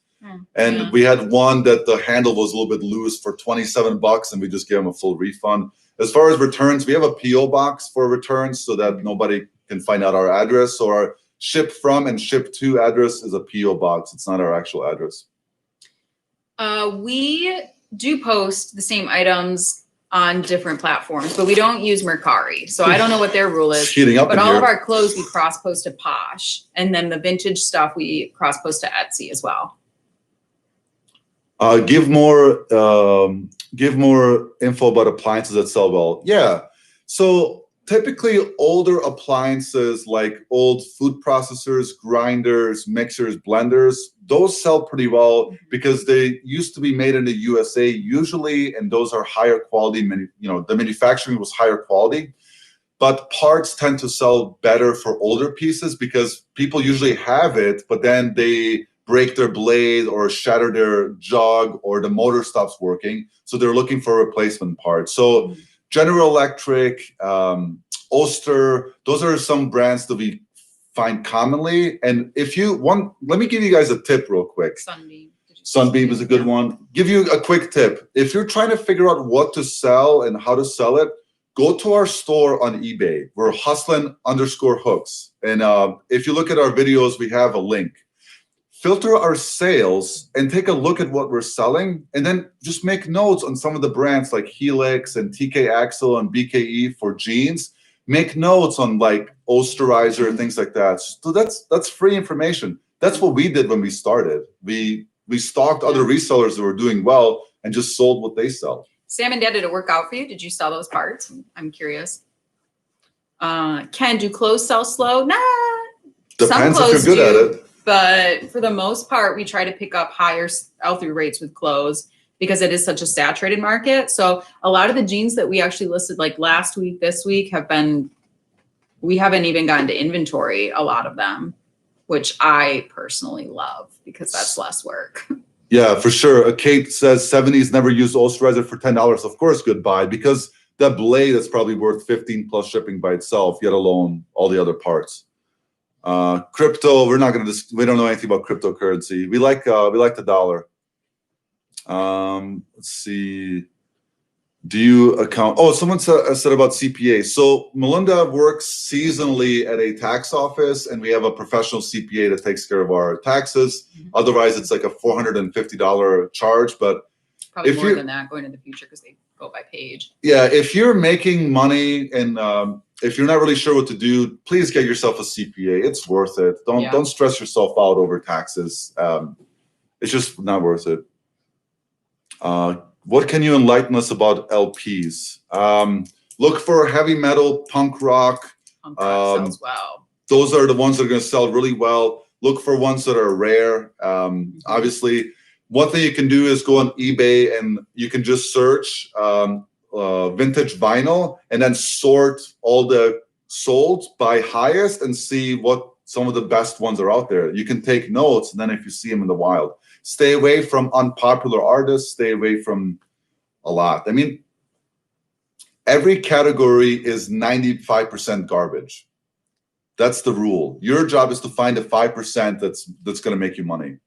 And we had one that the handle was a little bit loose for $27, and we just gave them a full refund. As far as returns, we have a PO box for returns so that nobody can find out our address. So our ship from and ship to address is a PO box. It's not our actual address. We do post the same items on different platforms, but we don't use Mercari. So I don't know what their rule is. But all of our clothes we cross-post to Posh, and then the vintage stuff we cross-post to Etsy as well. Give more info about appliances that sell well. Yeah, so typically older appliances like old food processors, grinders, mixers, blenders, those sell pretty well because they used to be made in the USA usually, and those are higher quality. The manufacturing was higher quality, but parts tend to sell better for older pieces because people usually have it, but then they break their blade or shatter their jug or the motor stops working. So they're looking for a replacement part. So General Electric, Oster, those are some brands that we find commonly. And if you want, let me give you guys a tip real quick. Sunbeam is a good one. Give you a quick tip. If you're trying to figure out what to sell and how to sell it, go to our store on eBay. We're hustlin_hooks. And if you look at our videos, we have a link. Filter our sales and take a look at what we're selling, and then just make notes on some of the brands like Helix and TK Axle and BKE for jeans. Make notes on like Osterizer and things like that. So that's free information. That's what we did when we started. We stalked other resellers that were doing well and just sold what they sell. Sam and Dad, did it work out for you? Did you sell those parts? I'm curious. Can do close sell slow? Nah. Depends Some if you're close good at do, it. but for the most part, we try to pick up higher sell-through rates with close because it is such a saturated market. So a lot of the jeans that we actually listed like last week, this week we haven't even gotten to inventory, a lot of them, which I personally love because that's less work. Yeah, for sure. Kate says 70s never used osterizer for $10. Of course, goodbye, because that blade is probably worth 15 plus shipping by itself, yet alone all the other parts. Crypto, we don't know anything about cryptocurrency. We like the dollar. Let's see. Do you account? Oh, someone said about CPA. So Melinda works seasonally at a tax office, and we have a professional CPA that takes care of our taxes. Otherwise, it's like a $450 charge. But probably more than that going in the future because they go by page. Yeah, if you're making money and if you're not really sure what to do, please get yourself a CPA. It's worth it. Don't stress yourself out over taxes. It's just not worth it. What can you enlighten us about LPs? Look for heavy metal, punk rock. Punk rock sells well. Those are the ones that are going to sell really well. Look for ones that are rare. Obviously, one thing you can do is go on eBay and you can just search vintage vinyl and then sort all the sold by highest and see what some of the best ones are out there. You can take notes, and then if you see them in the wild, stay away from unpopular artists, stay away from a lot. I mean, every category is 95% garbage. That's the rule. Your job is to find the 5% that's going to make you money.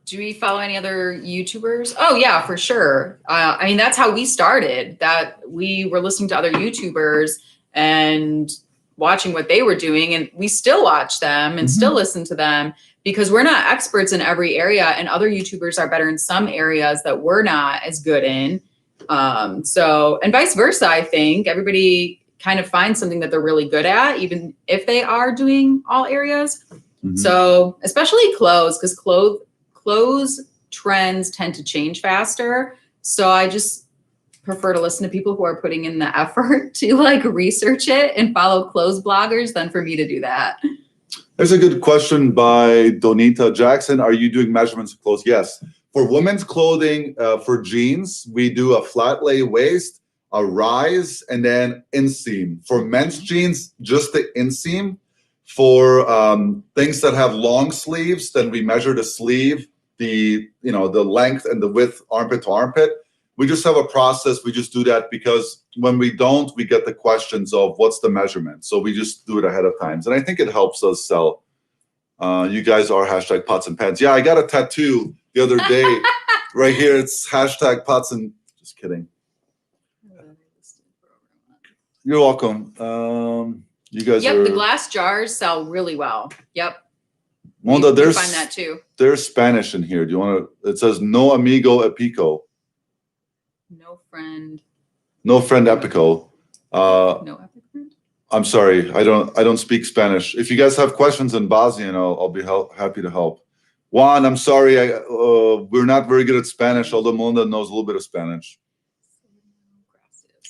Do we follow any other YouTubers? Oh yeah, for sure. I mean, that's how we started. That we were listening to other YouTubers and watching what they were doing, and we still watch them and still listen to them because we're not experts in every area, and other YouTubers are better in some areas that we're not as good in. So, and vice versa, I think everybody kind of finds something that they're really good at, even if they are doing all areas. So especially clothes, because clothes trends tend to change faster. So I just prefer to listen to people who are putting in the effort to like research it and follow clothes bloggers than for me to do that. There's a good question by Donita Jackson. Are you doing measurements of clothes? Yes. For women's clothing, for jeans, we do a flat lay waist, a rise, and then inseam. For men's jeans, just the inseam. For things that have long sleeves, then we measure the sleeve, the length and the width, armpit to armpit. We just have a process. We just do that because when we don't, we get the questions of what's the measurement. So we just do it ahead of time. And I think it helps us sell. You guys are hashtag pots and pans. Yeah, I got a tattoo the other day right here. It's hashtag pots and, just kidding. You're welcome. You guys are. The glass jars sell really well. Yep. Wanda, we find that too. There's Spanish in here. Do you want to? It says no amigo epico. No friend. No friend epico. No epic friend. I'm sorry. I don't speak Spanish. If you guys have questions in Bosnian, I'll be happy to help. Juan, I'm sorry. We're not very good at Spanish, although Melinda knows a little bit of Spanish.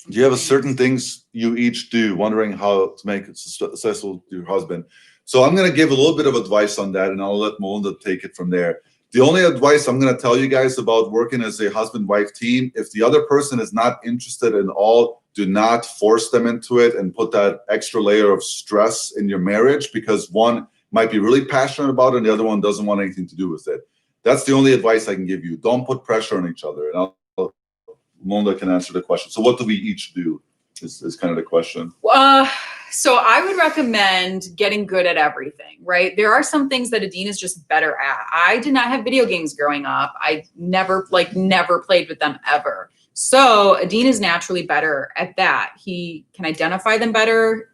Do you have certain things you each do, wondering how to make it successful with your husband? So I'm going to give a little bit of advice on that, and I'll let Melinda take it from there. The only advice I'm going to tell you guys about working as a husband-wife team, if the other person is not interested in all, do not force them into it and put that extra layer of stress in your marriage, because one might be really passionate about it and the other one doesn't want anything to do with it. That's the only advice I can give you. Don't put pressure on each other. And Melinda can answer the question. So what do we each do is kind of the question. So I would recommend getting good at everything, right? There are some things that Adine is just better at. I did not have video games growing up. I never played with them ever. So Adine is naturally better at that. He can identify them better.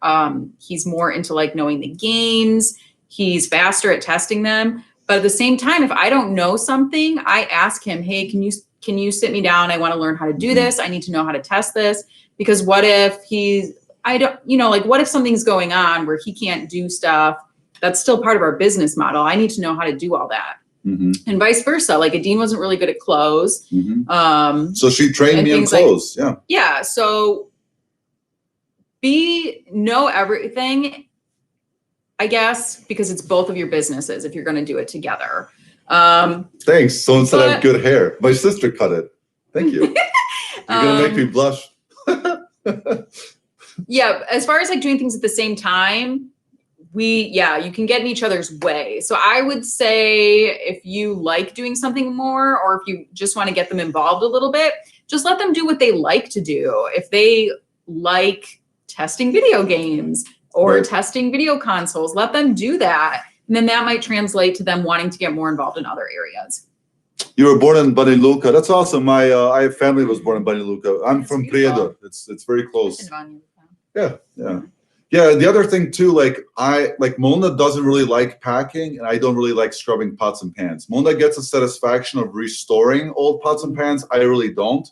He's more into like knowing the games. He's faster at testing them. But at the same time, if I don't know something, I ask him, hey, can you sit me down? I want to learn how to do this. I need to know how to test this. Because what if what if something's going on where he can't do stuff that's still part of our business model? I need to know how to do all that. Mm-hmm. And vice versa. Like Adine wasn't really good at clothes. Mm-hmm. So she trained me in clothes. Yeah. Yeah. So know everything, I guess, because it's both of your businesses if you're going to do it together. Thanks. Someone said I have but- good hair. My sister cut it. Thank you. You're going to make me blush. Yeah, as far as like doing things at the same time, you can get in each other's way. So I would say if you like doing something more, or if you just want to get them involved a little bit, just let them do what they like to do. If they like testing video games or testing video consoles, let them do that. And then that might translate to them wanting to get more involved in other areas. You were born in Baniluca. That's awesome. I have family that was born in Baniluca. I'm That's from beautiful. Priedo. It's very close. Yeah. Yeah. The other thing too, like Melinda doesn't really like packing, and I don't really like scrubbing pots and pans. Melinda gets the satisfaction of restoring old pots and pans. I really don't.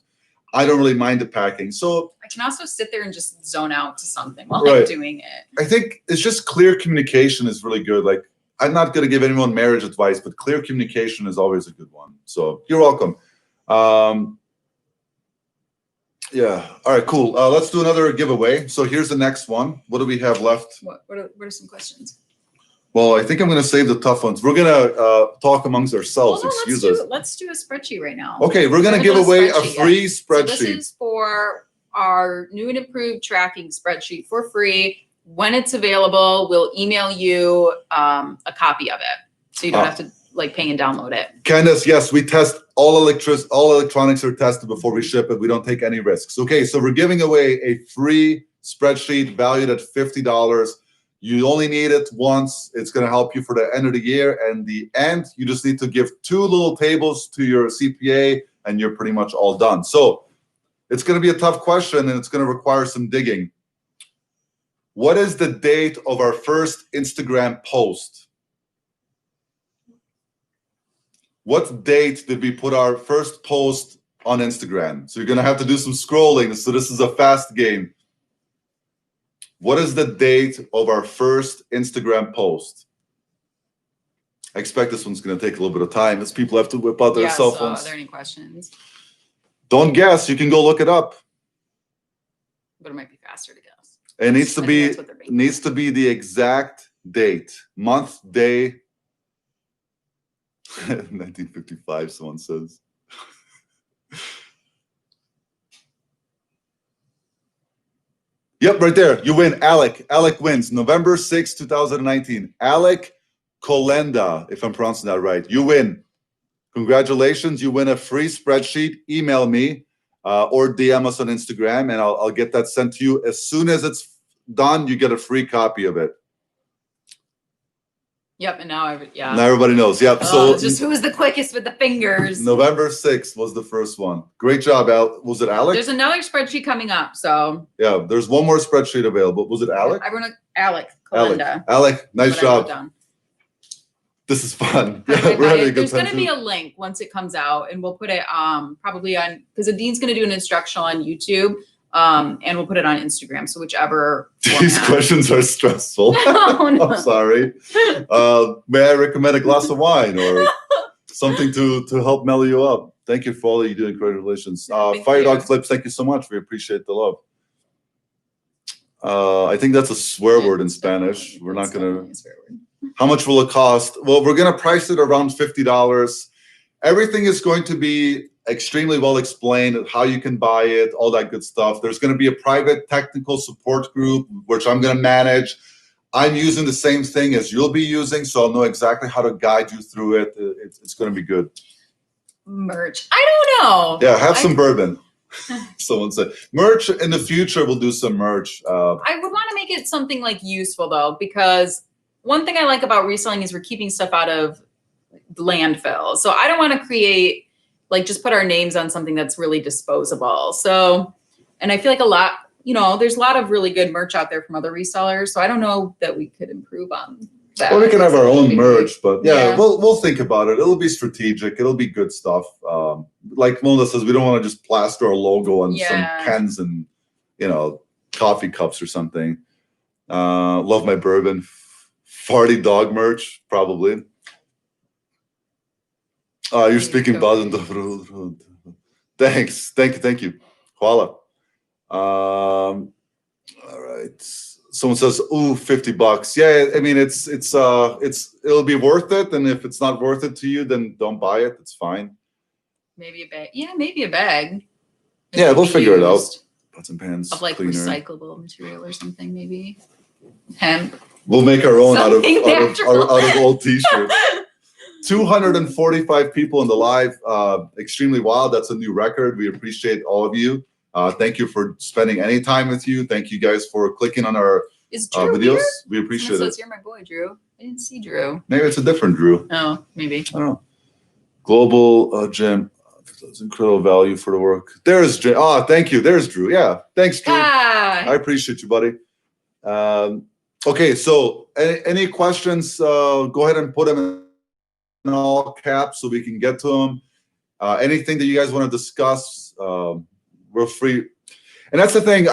I don't really mind the packing. So I can also sit there and just zone out to something while I'm doing it. I think it's just clear communication is really good. Like, I'm not going to give anyone marriage advice, but clear communication is always a good one. So you're welcome. Yeah. All right, cool. Let's do another giveaway. So here's the next one. What do we have left? What are some questions? Well, I think I'm going to save the tough ones. We're going to talk amongst ourselves. Excuse us. Let's do a spreadsheet right now. Okay, we're going to give away a free spreadsheet. So this is for our new and improved tracking spreadsheet for free. When it's available, we'll email you a copy of it, so you don't have to like pay and download it. Candace, yes, we test all electronics are tested before we ship it. We don't take any risks. Okay, so we're giving away a free spreadsheet valued at $50. You only need it once. It's going to help you for the end of the year. And the end, you just need to give 2 little tables to your CPA, and you're pretty much all done. So it's going to be a tough question, and it's going to require some digging. What is the date of our first Instagram post? What date did we put our first post on Instagram? So you're going to have to do some scrolling. So this is a fast game. What is the date of our first Instagram post? I expect this one's going to take a little bit of time as people have to whip out their cell phones. Are there any questions? Don't guess. You can go look it up. But it might be faster to guess. It needs to be the exact date, month, day. 1955, someone says. Yep, right there. You win. Alec wins. November 6, 2019. Alec Colenda, if I'm pronouncing that right. You win. Congratulations. You win a free spreadsheet. Email me or DM us on Instagram, and I'll get that sent to you. As soon as it's done, you get a free copy of it. Yep, and now now everybody knows. Yep. So just who was the quickest with the fingers? November 6th was the first one. Great job, Al. Was it Alec? There's another spreadsheet coming up, so yeah, there's one more spreadsheet available. Was it Alec? Alec Colenda. Alec, nice job. This is fun. Yeah, we're having a good There's time going to be a link once it comes out, and we'll put it probably on, because Dean's going to do an instructional on YouTube. And we'll put it on Instagram. So whichever. These questions are stressful. Oh, no. I'm sorry. May I recommend a glass of wine or something to help mellow you up? Thank you for all that you do in creative relations. Fire Dog Flips, thank you so much. We appreciate the love. I think that's a swear word in Spanish. We're not going to. How much will it cost? Well, we're going to price it around $50. Everything is going to be extremely well explained, how you can buy it, all that good stuff. There's going to be a private technical support group, which I'm going to manage. I'm using the same thing as you'll be using, so I'll know exactly how to guide you through it. It's going to be good. Merch. I don't know. Yeah, have some bourbon. Someone said merch in the future. We'll do some merch. I would want to make it something like useful though, because one thing I like about reselling is we're keeping stuff out of landfill. So I don't want to create, like, just put our names on something that's really disposable. So, and I feel like a lot, there's a lot of really good merch out there from other resellers. So I don't know that we could improve on that. Well, we can have our own merch, but yeah, we'll think about it. It'll be strategic. It'll be good stuff. Like Melinda says, we don't want to just plaster our logo on some pens and, coffee cups or something. Love my bourbon. Farty dog merch, probably. You're speaking Baden. Thanks. Thank you. Hvala. All right. Someone says, "Ooh, $50." Yeah, I mean, it'll be worth it. And if it's not worth it to you, then don't buy it. It's fine. Maybe a bag. Yeah, maybe a bag. It Yeah, could we'll be figure it out. used Pots and pans Of like cleaner. recyclable material or something, maybe. Hemp. We'll make our own out of Something natural. old t-shirts. 245 people in the live. Extremely wild. That's a new record. We appreciate all of you. Thank you for spending any time with you. Thank you guys for clicking on our Is Drew videos. here? We appreciate Someone it. says, "You're my boy, Drew." I didn't see Drew. Maybe it's a different Drew. Oh, maybe. I don't know. Global Jim. That's incredible value for the work. There's Jim. Oh, thank you. There's Drew. Yeah. Thanks, Drew. I appreciate you, buddy. Okay, so any questions? Go ahead and put them in all caps so we can get to them. Anything that you guys want to discuss, we're free. And that's the thing.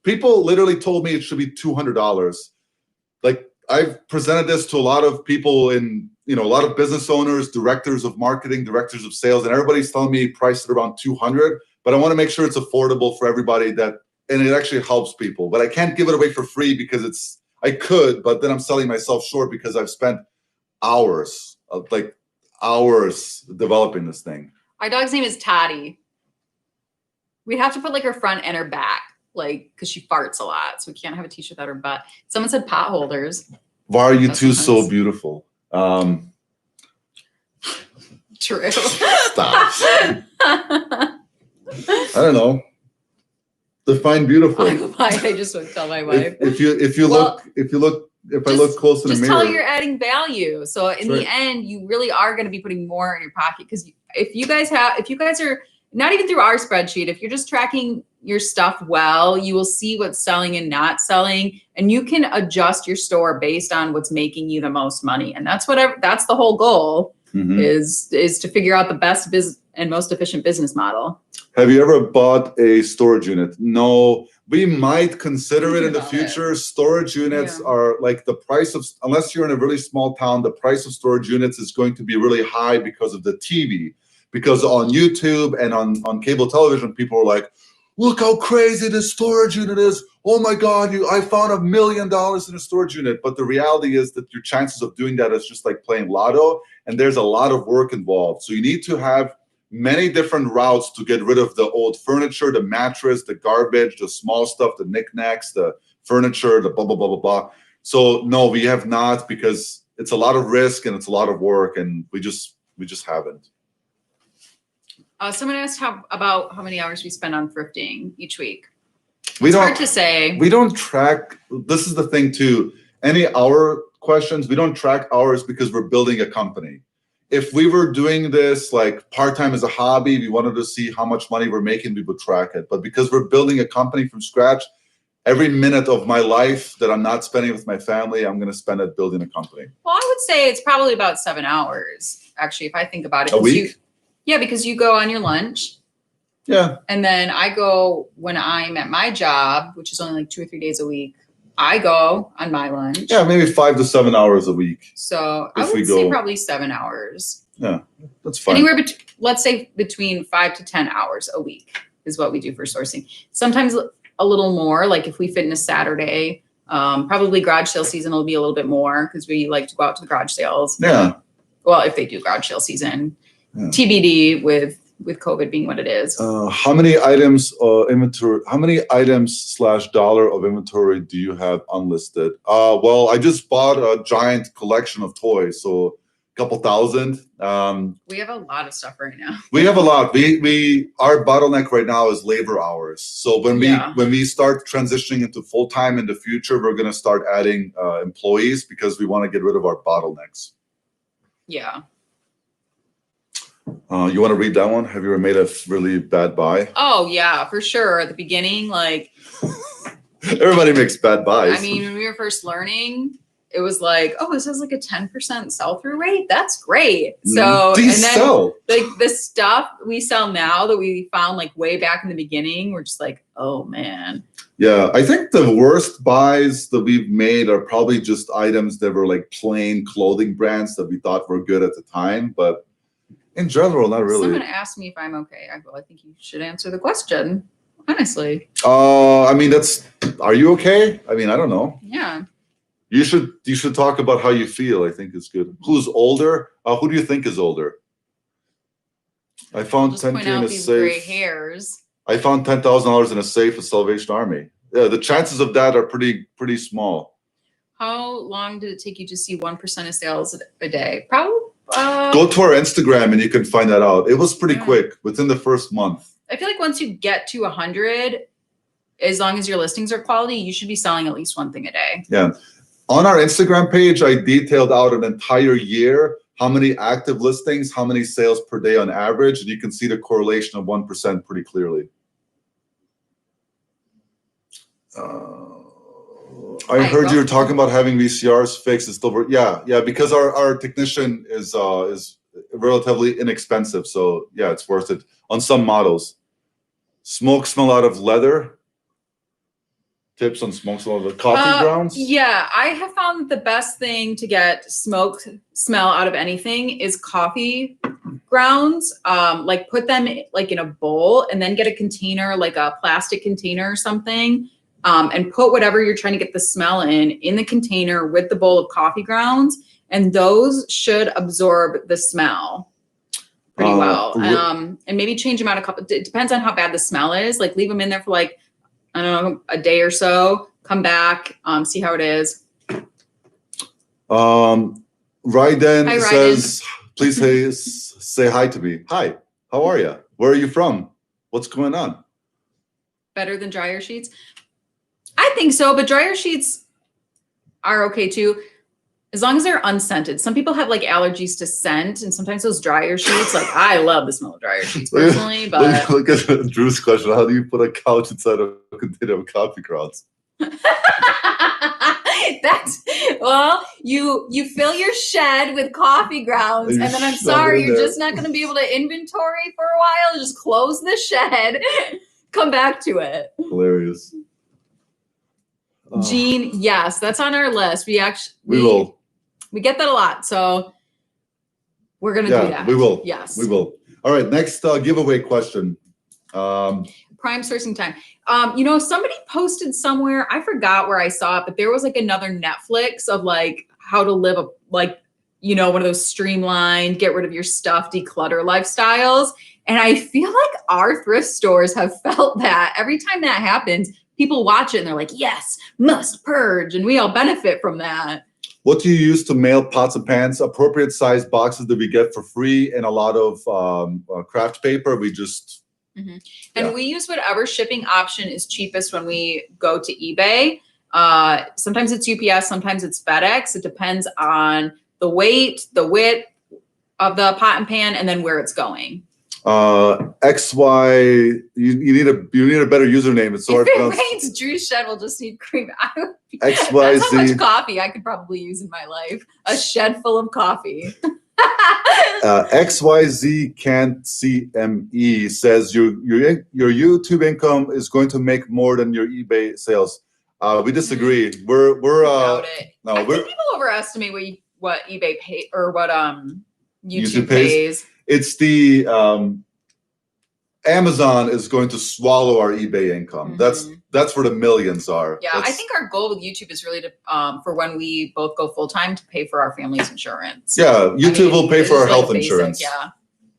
People literally told me it should be $200. Like, I've presented this to a lot of people in, a lot of business owners, directors of marketing, directors of sales, and everybody's telling me price it around 200. But I want to make sure it's affordable for everybody and it actually helps people. But I can't give it away for free because I could, but then I'm selling myself short because I've spent hours developing this thing. Our dog's name is Toddy. We'd have to put like her front and her back, like, because she farts a lot, so we can't have a t-shirt without her butt. Someone said pot holders. Why are you two so beautiful? True. Stop. I don't know. Define beautiful. I just would tell my wife. If I look close in the mirror. Just tell her you're adding value. So in the end, you really are going to be putting more in your pocket, because if you guys are not even through our spreadsheet, if you're just tracking your stuff well, you will see what's selling and not selling, and you can adjust your store based on what's making you the most money. And that's the whole goal. Mm-hmm. is to figure out the best and most efficient business model. Have you ever bought a storage unit? No, we might consider it in the future. Storage units are like the price of, unless you're in a really small town, the price of storage units is going to be really high because of the TV. Because on YouTube and on cable television, people are like, look how crazy this storage unit is. Oh my God, I found $1 million in a storage unit. But the reality is that your chances of doing that is just like playing lotto, and there's a lot of work involved. So you need to have many different routes to get rid of the old furniture, the mattress, the garbage, the small stuff, the knickknacks, the furniture, the blah, blah, blah, blah, blah. So no, we have not, because it's a lot of risk and it's a lot of work, and we just haven't. Someone asked about how many hours we spend on thrifting each week. It's hard to say. We don't track. This is the thing too. Any hour questions, we don't track hours because we're building a company. If we were doing this like part-time as a hobby, we wanted to see how much money we're making, we would track it. But because we're building a company from scratch, every minute of my life that I'm not spending with my family, I'm going to spend it building a company. Well, I would say it's probably about 7 hours, actually, if I think about it. A week? Yeah, because you go on your lunch. Yeah. And then I go when I'm at my job, which is only like 2 or 3 days a week. I go on my lunch. Yeah, maybe 5 to 7 hours a week. So I would say probably 7 hours. Yeah, that's fine. Anywhere let's say between 5 to 10 hours a week is what we do for sourcing. Sometimes a little more, like if we fit in a Saturday, probably garage sale season will be a little bit more because we like to go out to the garage sales. Yeah. Well, if they do garage sale season. Yeah. TBD with COVID being what it is. How many items inventory? How many items / dollar of inventory do you have unlisted? Well, I just bought a giant collection of toys, so a couple thousand. We have a lot of stuff right now. We have a lot. Our bottleneck right now is labor hours. So when we start transitioning into full time in the future, we're going to start adding employees because we want to get rid of our bottlenecks. Yeah. You want to read that one? Have you ever made a really bad buy? Oh yeah, for sure. At the beginning, like everybody makes bad buys. I mean, when we were first learning, it was like, oh, this has like a 10% sell-through rate. That's great. So like the stuff we sell now that we found like way back in the beginning, we're just like, oh man. Yeah, I think the worst buys that we've made are probably just items that were like plain clothing brands that we thought were good at the time, but in general, not really. Someone asked me if I'm okay. I think you should answer the question. honestly. I mean, are you okay? I mean, I don't know. Yeah. You should talk about how you feel. I think it's good. Who's older? Who do you think is older? I found Just 10K point in out a these gray safe. hairs. I found $10,000 in a safe with Salvation Army. Yeah, the chances of that are pretty small. How long did it take you to see 1% of sales a day? Probably. Go to our Instagram and you can find that out. It was pretty quick within the first month. I feel like once you get to 100, as long as your listings are quality, you should be selling at least one thing a day. Yeah. On our Instagram page, I detailed out an entire year, how many active listings, how many sales per day on average, and you can see the correlation of 1% pretty clearly. I heard you were talking about having VCRs fixed. It's still, yeah, because our technician is relatively inexpensive, so yeah, it's worth it on some models. Smoke smell out of leather. Tips on smoke smell out of coffee grounds. Yeah, I have found that the best thing to get smoke smell out of anything is coffee grounds. Like put them like in a bowl and then get a container, like a plastic container or something. And put whatever you're trying to get the smell in the container with the bowl of coffee grounds, and those should absorb the smell pretty well. And maybe change them out it depends on how bad the smell is. Like leave them in there for like, I don't know, a day or so, come back, see how it is. Raiden says, please say hi to me. Hi, how are you? Where are you from? What's going on? Better than dryer sheets? I think so, but dryer sheets are okay too, as long as they're unscented. Some people have like allergies to scent, and sometimes those dryer sheets, like I love the smell of dryer sheets personally, but look at Drew's question. How do you put a couch inside a container of coffee grounds? Well, you fill your shed with coffee grounds, and then I'm sorry, you're just not going to be able to inventory for a while. Just close the shed, come back to it. Hilarious. Gene, yes, that's on our list. We get that a lot, so we're gonna do that. We will. Yes, we will. All right, next giveaway question. Prime sourcing time. Somebody posted somewhere, I forgot where I saw it, but there was like another Netflix of like how to live one of those streamlined, get rid of your stuff, declutter lifestyles. And I feel like our thrift stores have felt that every time that happens. People watch it and they're like, yes, must purge. And we all benefit from that. What do you use to mail pots and pans? Appropriate size boxes that we get for free, and a lot of craft paper. We just... And we use whatever shipping option is cheapest when we go to eBay. Sometimes it's UPS, sometimes it's FedEx. It depends on the weight, the width of the pot and pan, and then where it's going. XY, you need a better username. It's hard. If it rains, Drew's shed will just need cream. XYZ. That's how much coffee I could probably use in my life. A shed full of coffee. XYZ can't CME says your YouTube income is going to make more than your eBay sales. We disagree. Doubt it. I think people overestimate what eBay pay or what YouTube pays. It's the Amazon is going to swallow our eBay income. That's where the millions are. Yeah, I think our goal with YouTube is really to for when we both go full time to pay for our family's insurance. Yeah, YouTube will pay for our health insurance. Yeah,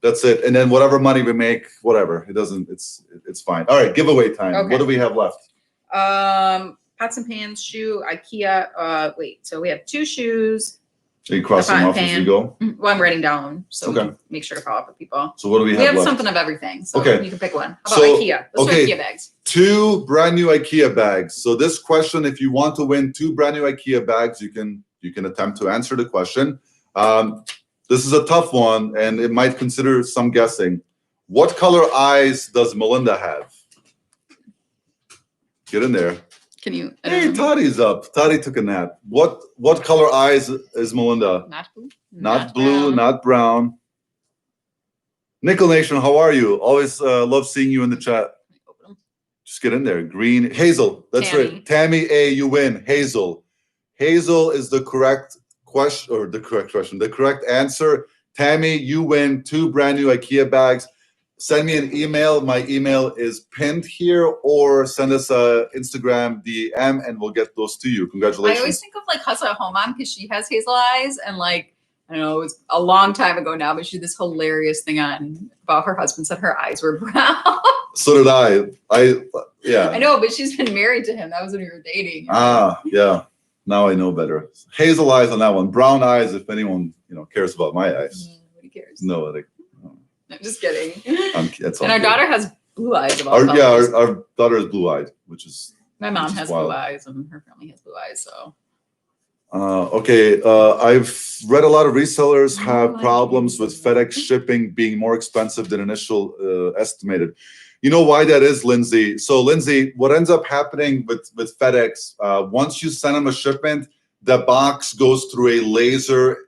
that's it. And then whatever money we make, whatever it doesn't. It's fine. All right, giveaway time. Okay. What do we have left? Pots and pans, shoe, IKEA. So we have 2 shoes. Are you crossing off as you go? Well, I'm writing down so we can make sure to follow up with people. So what do we have left? We have something of everything, so you can pick one. How about IKEA? Let's do IKEA bags. 2 brand new IKEA bags. So this question, if you want to win 2 brand new IKEA bags, you can attempt to answer the question. This is a tough one, and it might consider some guessing. What color eyes does Melinda have? Get in there. Can you? Hey, Toddy's up. Toddy took a nap. What color eyes is Melinda? Not blue. Not blue, brown. Not brown. Nickel Nation, how are you? Always love seeing you in the chat. Just get in there. Green. Hazel. That's Tammy. right. Tammy A, you win. Hazel. Hazel is the correct question, or the correct question. The correct answer. Tammy, you win 2 brand new IKEA bags. send me an email. My email is pinned here, or send us a Instagram DM and we'll get those to you. Congratulations. I always think of like Hustle at Home Mom because she has hazel eyes, and like, I don't know, it was a long time ago now, but she did this hilarious thing on about her husband said her eyes were brown. So did I. Yeah. I know, but she's been married to him. That was when we were dating. Ah, yeah. Now I know better. Hazel eyes on that one. Brown eyes, if anyone cares about my eyes. Nobody cares. No, I'm just kidding. That's and all our good. daughter has blue eyes. Of all colors. Yeah, our daughter is blue-eyed, which is my mom has wild. blue eyes, and her family has blue eyes. So. Okay, I've read a lot of resellers have problems with FedEx shipping being more expensive than initial estimated. You know why that is, Lindsay? So, Lindsay, what ends up happening with FedEx, once you send them a shipment, the box goes through a laser.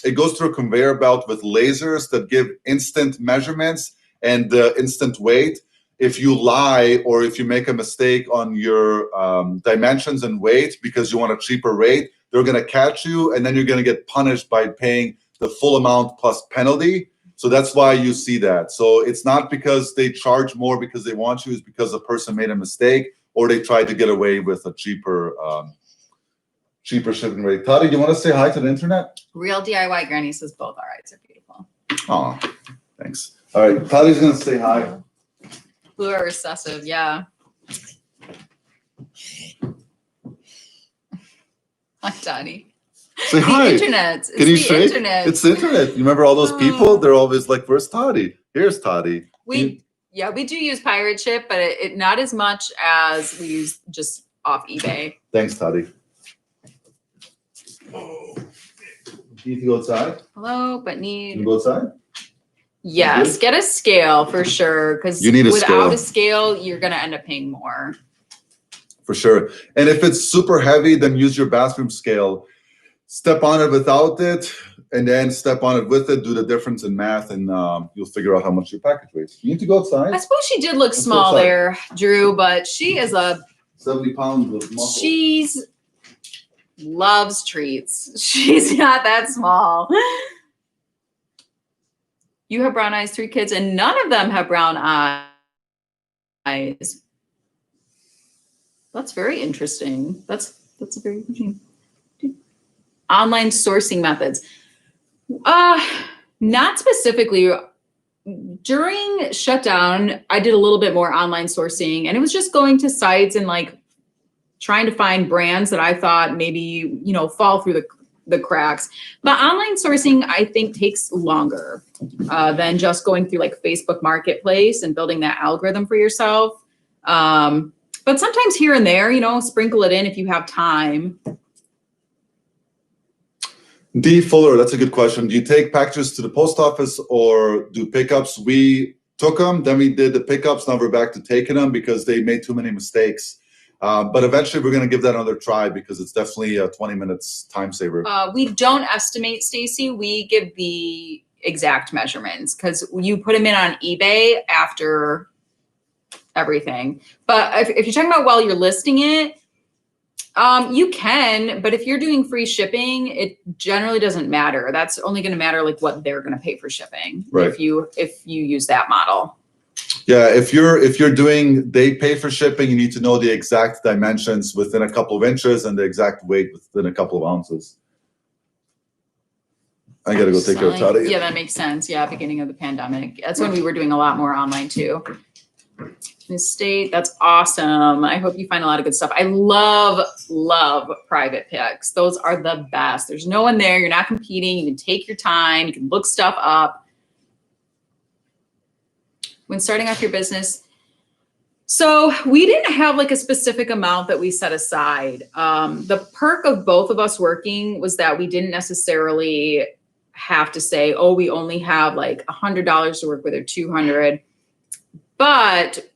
It goes through a conveyor belt with lasers that give instant measurements and instant weight. If you lie or if you make a mistake on your dimensions and weight because you want a cheaper rate, they're going to catch you, and then you're going to get punished by paying the full amount plus penalty. So that's why you see that. So it's not because they charge more because they want you, it's because a person made a mistake or they tried to get away with a cheaper shipping rate. Toddy, you want to say hi to the internet? Real DIY Granny says both our eyes are beautiful. Oh, thanks. All right, Toddy's going to say hi. Blue are recessive, yeah. Hi, Toddy. Say hi. Internet. It's Can you the say internet. It's the internet. You remember all those people? They're always like, "Where's Toddy? Here's Toddy." We do use pirate ship, but it not as much as we use just off eBay. Thanks, Toddy. You need to go outside? Hello, but Can need. you go outside? Yes, get a scale for sure. Because You need a without scale. a scale, you're gonna end up paying more. For sure. And if it's super heavy, then use your bathroom scale. Step on it without it, and then step on it with it. Do the difference in math, and you'll figure out how much your package weighs. You need to go outside. I suppose she did look Let's go small outside. there, Drew, but she is 70 pounds of muscle. She's loves treats. She's not that small. You have brown eyes, 3 kids, and none of them have brown eyes. That's very interesting. That's a very interesting. Online sourcing methods. Not specifically. During shutdown, I did a little bit more online sourcing, and it was just going to sites and like trying to find brands that I thought maybe, fall through the cracks. But online sourcing, I think, takes longer than just going through like Facebook Marketplace and building that algorithm for yourself. But sometimes here and there, sprinkle it in if you have time. D. Fuller, that's a good question. Do you take packages to the post office or do pickups? We took them, then we did the pickups. Now we're back to taking them because they made too many mistakes. But eventually we're going to give that another try because it's definitely a 20 minutes time saver. We don't estimate, Stacy. We give the exact measurements because you put them in on eBay after everything. But if you're talking about while you're listing it, you can, but if you're doing free shipping, it generally doesn't matter. That's only going to matter like what they're going to pay for shipping. Right. If you use that model. Yeah, if you're doing, they pay for shipping, you need to know the exact dimensions within a couple of inches and the exact weight within a couple of ounces. I got to go take care of Toddy. Yeah, that makes sense. Yeah, beginning of the pandemic. That's when we were doing a lot more online too. Miss State, that's awesome. I hope you find a lot of good stuff. I love private picks. Those are the best. There's no one there. You're not competing. You can take your time. You can look stuff up. When starting off your business, so we didn't have like a specific amount that we set aside. The perk of both of us working was that we didn't necessarily have to say, oh, we only have like $100 to work with or $200. But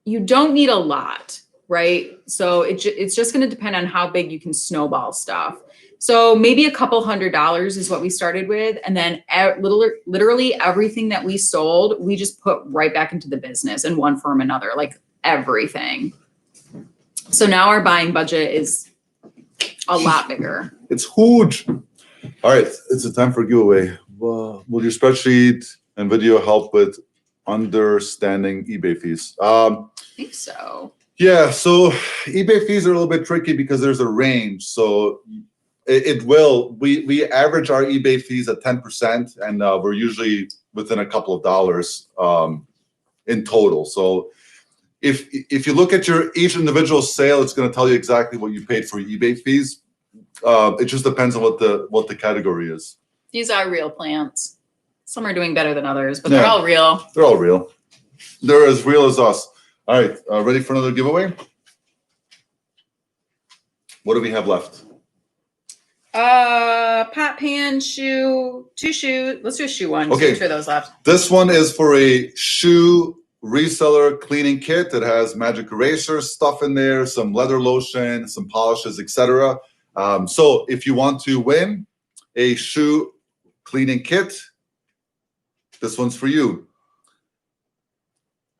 you don't need a lot, right? So it's just going to depend on how big you can snowball stuff. So maybe a couple $100 is what we started with. And then literally everything that we sold, we just put right back into the business in one form or another, like everything. So now our buying budget is a lot bigger. It's huge. All right, it's a time for a giveaway. Will your spreadsheet And video help with understanding eBay fees. I think so. Yeah, so eBay fees are a little bit tricky because there's a range. So we average our eBay fees at 10%, and we're usually within a couple of dollars in total. So if you look at each individual sale, it's going to tell you exactly what you paid for eBay fees. It just depends on what the category is. These are real plants. Some are doing better than others, but they're all real. They're all real. They're as real as us. All right, ready for another giveaway? What do we have left? Pot, pan, shoe, 2 shoe. Let's do a shoe one. Okay. 2 of those left. This one is for a shoe reseller cleaning kit. It has magic eraser stuff in there, some leather lotion, some polishes, etc. So if you want to win a shoe cleaning kit, this one's for you.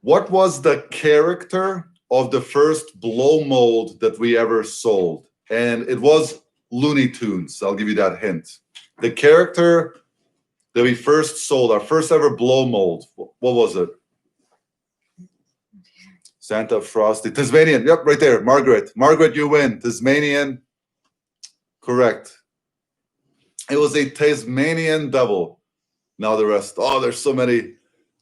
What was the character of the first blow mold that we ever sold? And it was Looney Tunes. I'll give you that hint. The character that we first sold, our first ever blow mold, what was it? Santa, Frosty, Tasmanian. Yep, right there. Margaret. Margaret, you win. Tasmanian. Correct. It was a Tasmanian devil. Now the rest. Oh, there's so many.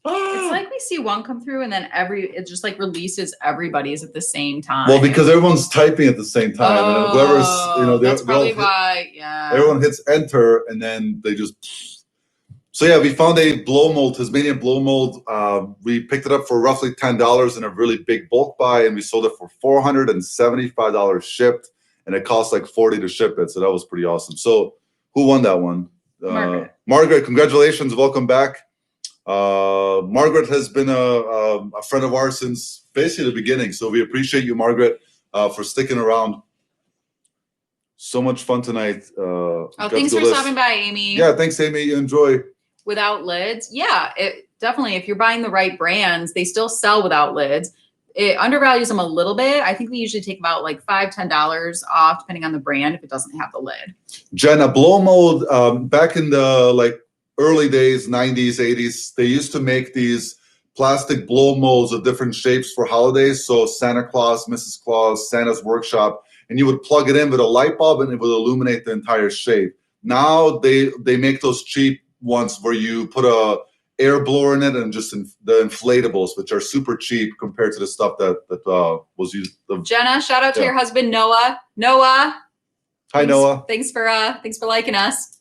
It's like we see one come through and then it just like releases everybody's at the same time. Well, because everyone's typing at the same time. And whoever's, that's probably why. Yeah. Everyone hits enter and then they just. So yeah, we found a blow mold, Tasmanian blow mold. We picked it up for roughly $10 in a really big bulk buy, and we sold it for $475 shipped, and it cost like $40 to ship it. So that was pretty awesome. So who won that one? Margaret. Margaret, congratulations, welcome back. Margaret has been a friend of ours since basically the beginning. So we appreciate you, Margaret, for sticking around. So much fun tonight. Thanks for stopping by, Amy. Yeah, thanks, Amy. Enjoy. Without lids, yeah, it definitely. If you're buying the right brands, they still sell without lids. It undervalues them a little bit. I think we usually take about like $5-10 off, depending on the brand, if it doesn't have the lid. Jen, a blow mold, back in the early days, 90s, 80s, they used to make these plastic blow molds of different shapes for holidays. So Santa Claus, Mrs. Claus, Santa's workshop, and you would plug it in with a light bulb and it would illuminate the entire shape. Now they make those cheap ones where you put a air blower in it and just the inflatables, which are super cheap compared to the stuff that was used. Jenna, shout out to your husband Noah. Noah. Hi, Noah. Thanks for liking us.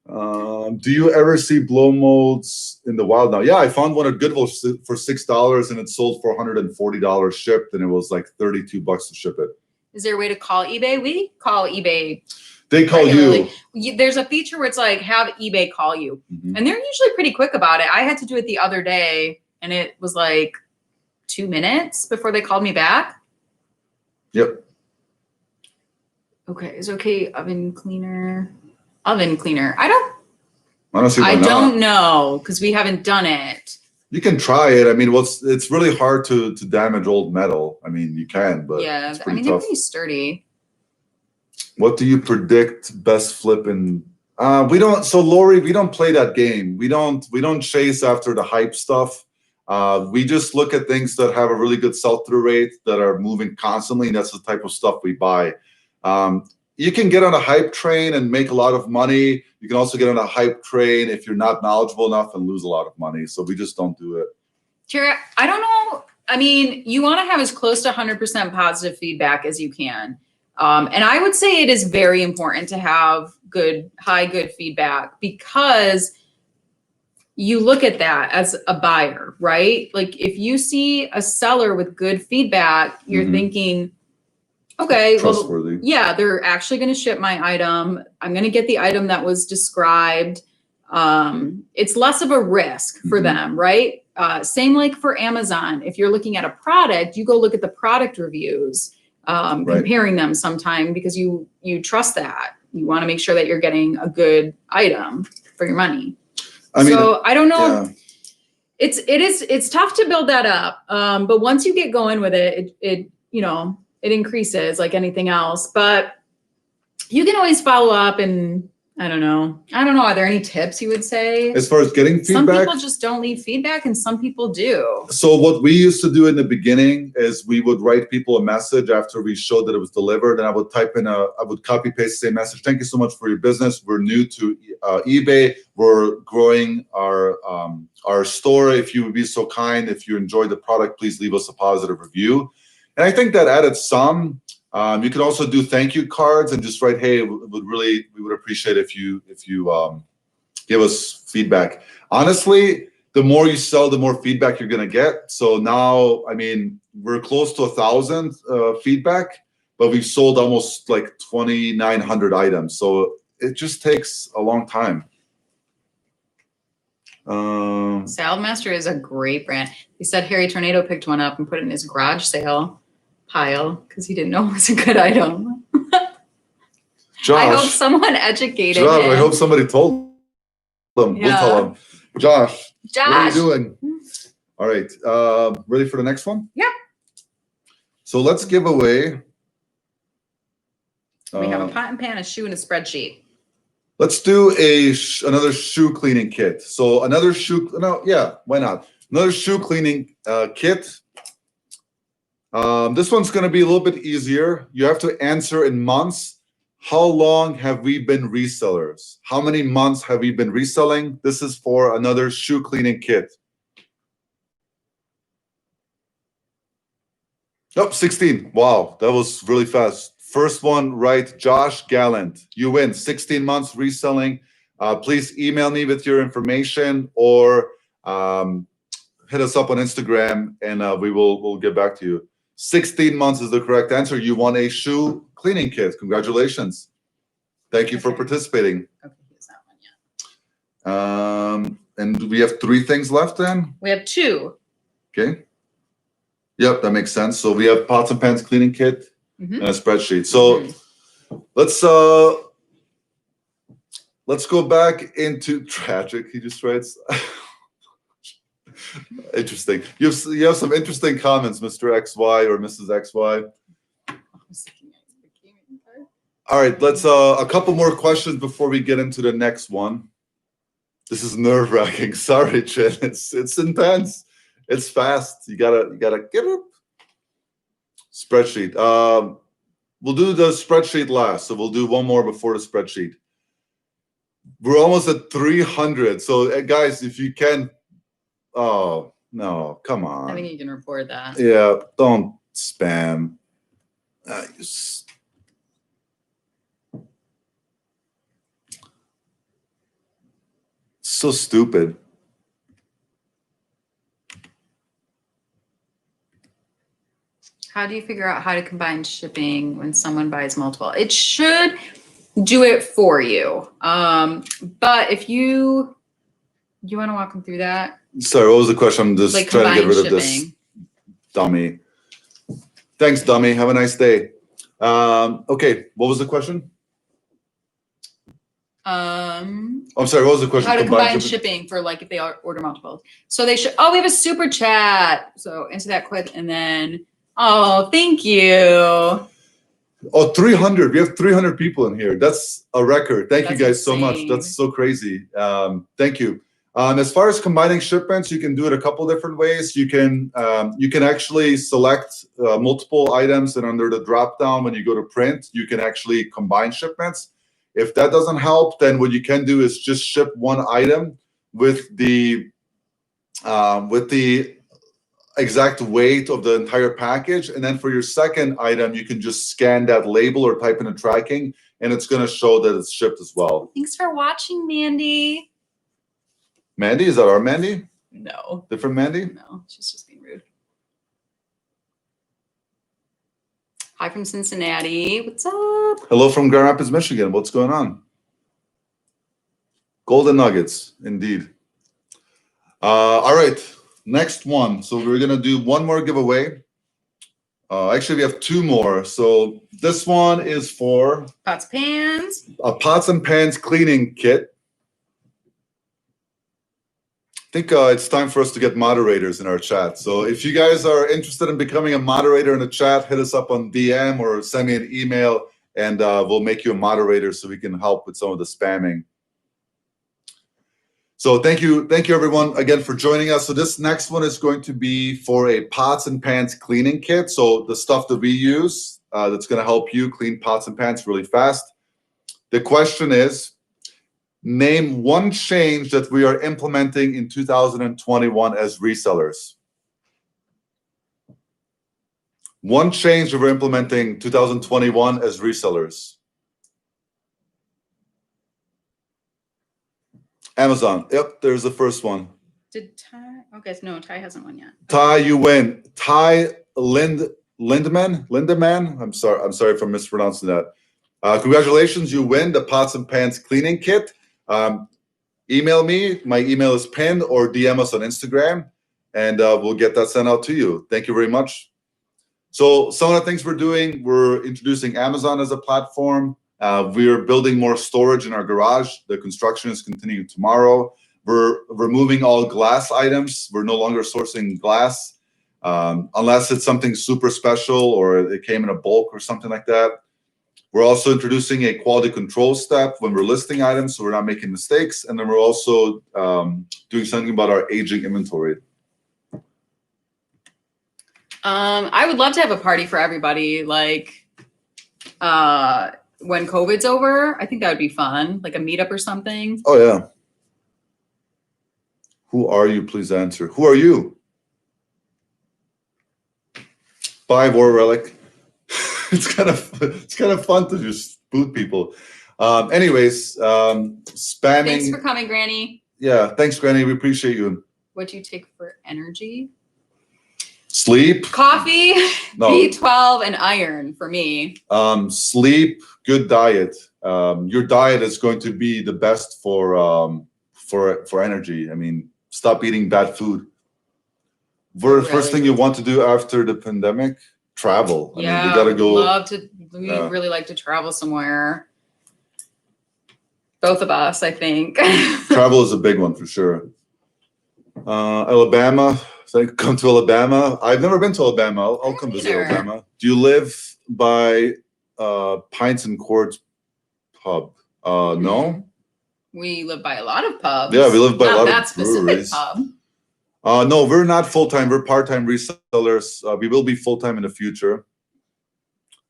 Do you ever see blow molds in the wild now? Yeah, I found one at Goodwill for $6 and it sold for $140 shipped, and it was like $32 to ship it. Is there a way to call eBay? We call eBay. They call regularly. There's a feature where it's like, have eBay call you. Mm-hmm. And they're usually pretty quick about it. I had to do it the other day, and it was like 2 minutes before they called me back. Yep. Okay, is okay oven cleaner. I don't know, because we haven't done it. You can try it. I mean, it's really hard to damage old metal. I mean, you can, but yeah, it's pretty they're tough. pretty sturdy. What do you predict best flip in? We don't. So Lori, we don't play that game. We don't chase after the hype stuff. We just look at things that have a really good sell-through rate, that are moving constantly, and that's the type of stuff we buy. You can get on a hype train and make a lot of money. You can also get on a hype train if you're not knowledgeable enough and lose a lot of money. So we just don't do it. Kira, I don't know. I mean, you want to have as close to 100% positive feedback as you can. And I would say it is very important to have good feedback, because you look at that as a buyer, right? Like if you see a seller with good feedback, you're thinking, okay, trustworthy. Well, yeah, they're actually going to ship my item. I'm going to get the item that was described. It's less of a risk for them, right? Same like for Amazon. If you're looking at a product, you go look at the product reviews. Comparing them sometime, because you trust that. You want to make sure that you're getting a good item for your money. I don't know. Yeah. It's tough to build that up. But once you get going with it, it increases like anything else. But you can always follow up and I don't know. Are there any tips you would say? As far as getting Some feedback, people just don't leave feedback and some people do. so what we used to do in the beginning is we would write people a message after we showed that it was delivered, and I would I would copy paste the same message. Thank you so much for your business. We're new to eBay. We're growing our store. If you would be so kind, if you enjoyed the product, please leave us a positive review. And I think that added some. You could also do thank you cards and just write, hey, we would appreciate if you give us feedback. Honestly, the more you sell, the more feedback you're gonna get. So now, I mean, we're close to 1,000 feedback, but we've sold almost like 2,900 items. So it just takes a long time. Salad Master is a great brand. He said Harry Tornado picked one up and put it in his garage sale pile because he didn't know it was a good item. Josh, I hope someone educated Josh, him. I hope somebody told them. Yeah. We'll tell them. Josh, what are you Josh. doing? All right, ready for the next one? Yeah. So let's give away. We have a pot and pan, a shoe, and a spreadsheet. Let's do another shoe cleaning kit. So another shoe, no, yeah, why not? Another shoe cleaning kit. This one's gonna be a little bit easier. You have to answer in months. How long have we been resellers? How many months have we been reselling? This is for another shoe cleaning kit. Oh, 16. Wow, that was really fast. First one, right, Josh Gallant. You win, 16 months reselling. Please email me with your information or hit us up on Instagram and we'll get back to you. 16 months is the correct answer. You won a shoe cleaning kit. Congratulations. Thank you for participating. Okay, here's that one, yeah. And we have 3 things left then? We have 2. Okay. Yep, that makes sense. So we have pots and pans cleaning kit and a spreadsheet. So let's go back into tragic. He just writes. Interesting. You have some interesting comments, Mr. XY or Mrs. XY. All right, let's a couple more questions before we get into the next one. This is nerve-wracking. Sorry, Chin. It's intense. It's fast. You gotta get it. Spreadsheet. We'll do the spreadsheet last, so we'll do one more before the spreadsheet. We're almost at 300. So guys, if you can, oh no, come on. I think you can report that. Yeah, don't spam. So stupid. How do you figure out how to combine shipping when someone buys multiple? It should do it for you. But if you want to walk them through that? Sorry, what was the question? I'm just like trying to get rid shipping. of this dummy. Thanks, dummy. Have a nice day. Okay, what was the question? I'm sorry, what was the question? How to combine shipping for like if they order multiples. So they should, oh, we have a super chat. So answer that quick and then, oh, thank you. Oh, 300. We have 300 people in here. That's a record. Thank you guys so much. insane. That's so crazy. Thank you. As far as combining shipments, you can do it a couple different ways. You can actually select multiple items, and under the drop down, when you go to print, you can actually combine shipments. If that doesn't help, then what you can do is just ship one item with the exact weight of the entire package, and then for your second item, you can just scan that label or type in a tracking, and it's going to show that it's shipped as well. Thanks for watching, Mandy. Mandy, is that our Mandy? No. Different Mandy? No, she's just being rude. Hi from Cincinnati. What's up? Hello from Grand Rapids, Michigan. What's going on? Golden Nuggets, indeed. All right, next one. So we're going to do one more giveaway. Actually, we have 2 more. So this one is for Pots, pans. a pots and pans cleaning kit. I think it's time for us to get moderators in our chat. So if you guys are interested in becoming a moderator in the chat, hit us up on DM or send me an email, and we'll make you a moderator so we can help with some of the spamming. So thank you everyone again for joining us. So this next one is going to be for a pots and pans cleaning kit. So the stuff that we use that's going to help you clean pots and pans really fast. The question is, name one change that we are implementing in 2021 as resellers. One change that we're implementing 2021 as resellers. Amazon. Yep, there's the first one. Did Ty? Okay, no, Ty hasn't won yet. Ty, you win. Ty Lindemann. I'm sorry if I'm mispronouncing that. Congratulations, you win the pots and pans cleaning kit. Email me. My email is pinned, or DM us on Instagram, and we'll get that sent out to you. Thank you very much. So some of the things we're doing, we're introducing Amazon as a platform. We're building more storage in our garage. The construction is continuing tomorrow. We're removing all glass items. We're no longer sourcing glass unless it's something super special or it came in a bulk or something like that. We're also introducing a quality control step when we're listing items so we're not making mistakes. And then we're also doing something about our aging inventory. I would love to have a party for everybody, like when COVID's over. I think that would be fun, like a meetup or something. Oh, yeah. Who are you? Please answer. Who are you? Bye, War Relic. It's kind of fun to just boot people. Anyways, spamming. Thanks for coming, Granny. Yeah, thanks, Granny. We appreciate you. What do you take for energy? Sleep. Coffee, No. B12, and iron for me. Sleep, good diet. Your diet is going to be the best for energy. I mean, stop eating bad food. First thing you want to do after the pandemic, travel. I mean, we gotta go. We'd really like to travel somewhere. Both of us, I think. Travel is a big one for sure. Alabama. So I come to Alabama. I've never been to Alabama. I'll come visit Alabama. Do you live by Pints and Cords pub? No. We live by a lot of pubs. Yeah, we live by a lot that of specific breweries. pub. No, we're not full-time. We're part-time resellers. We will be full-time in the future.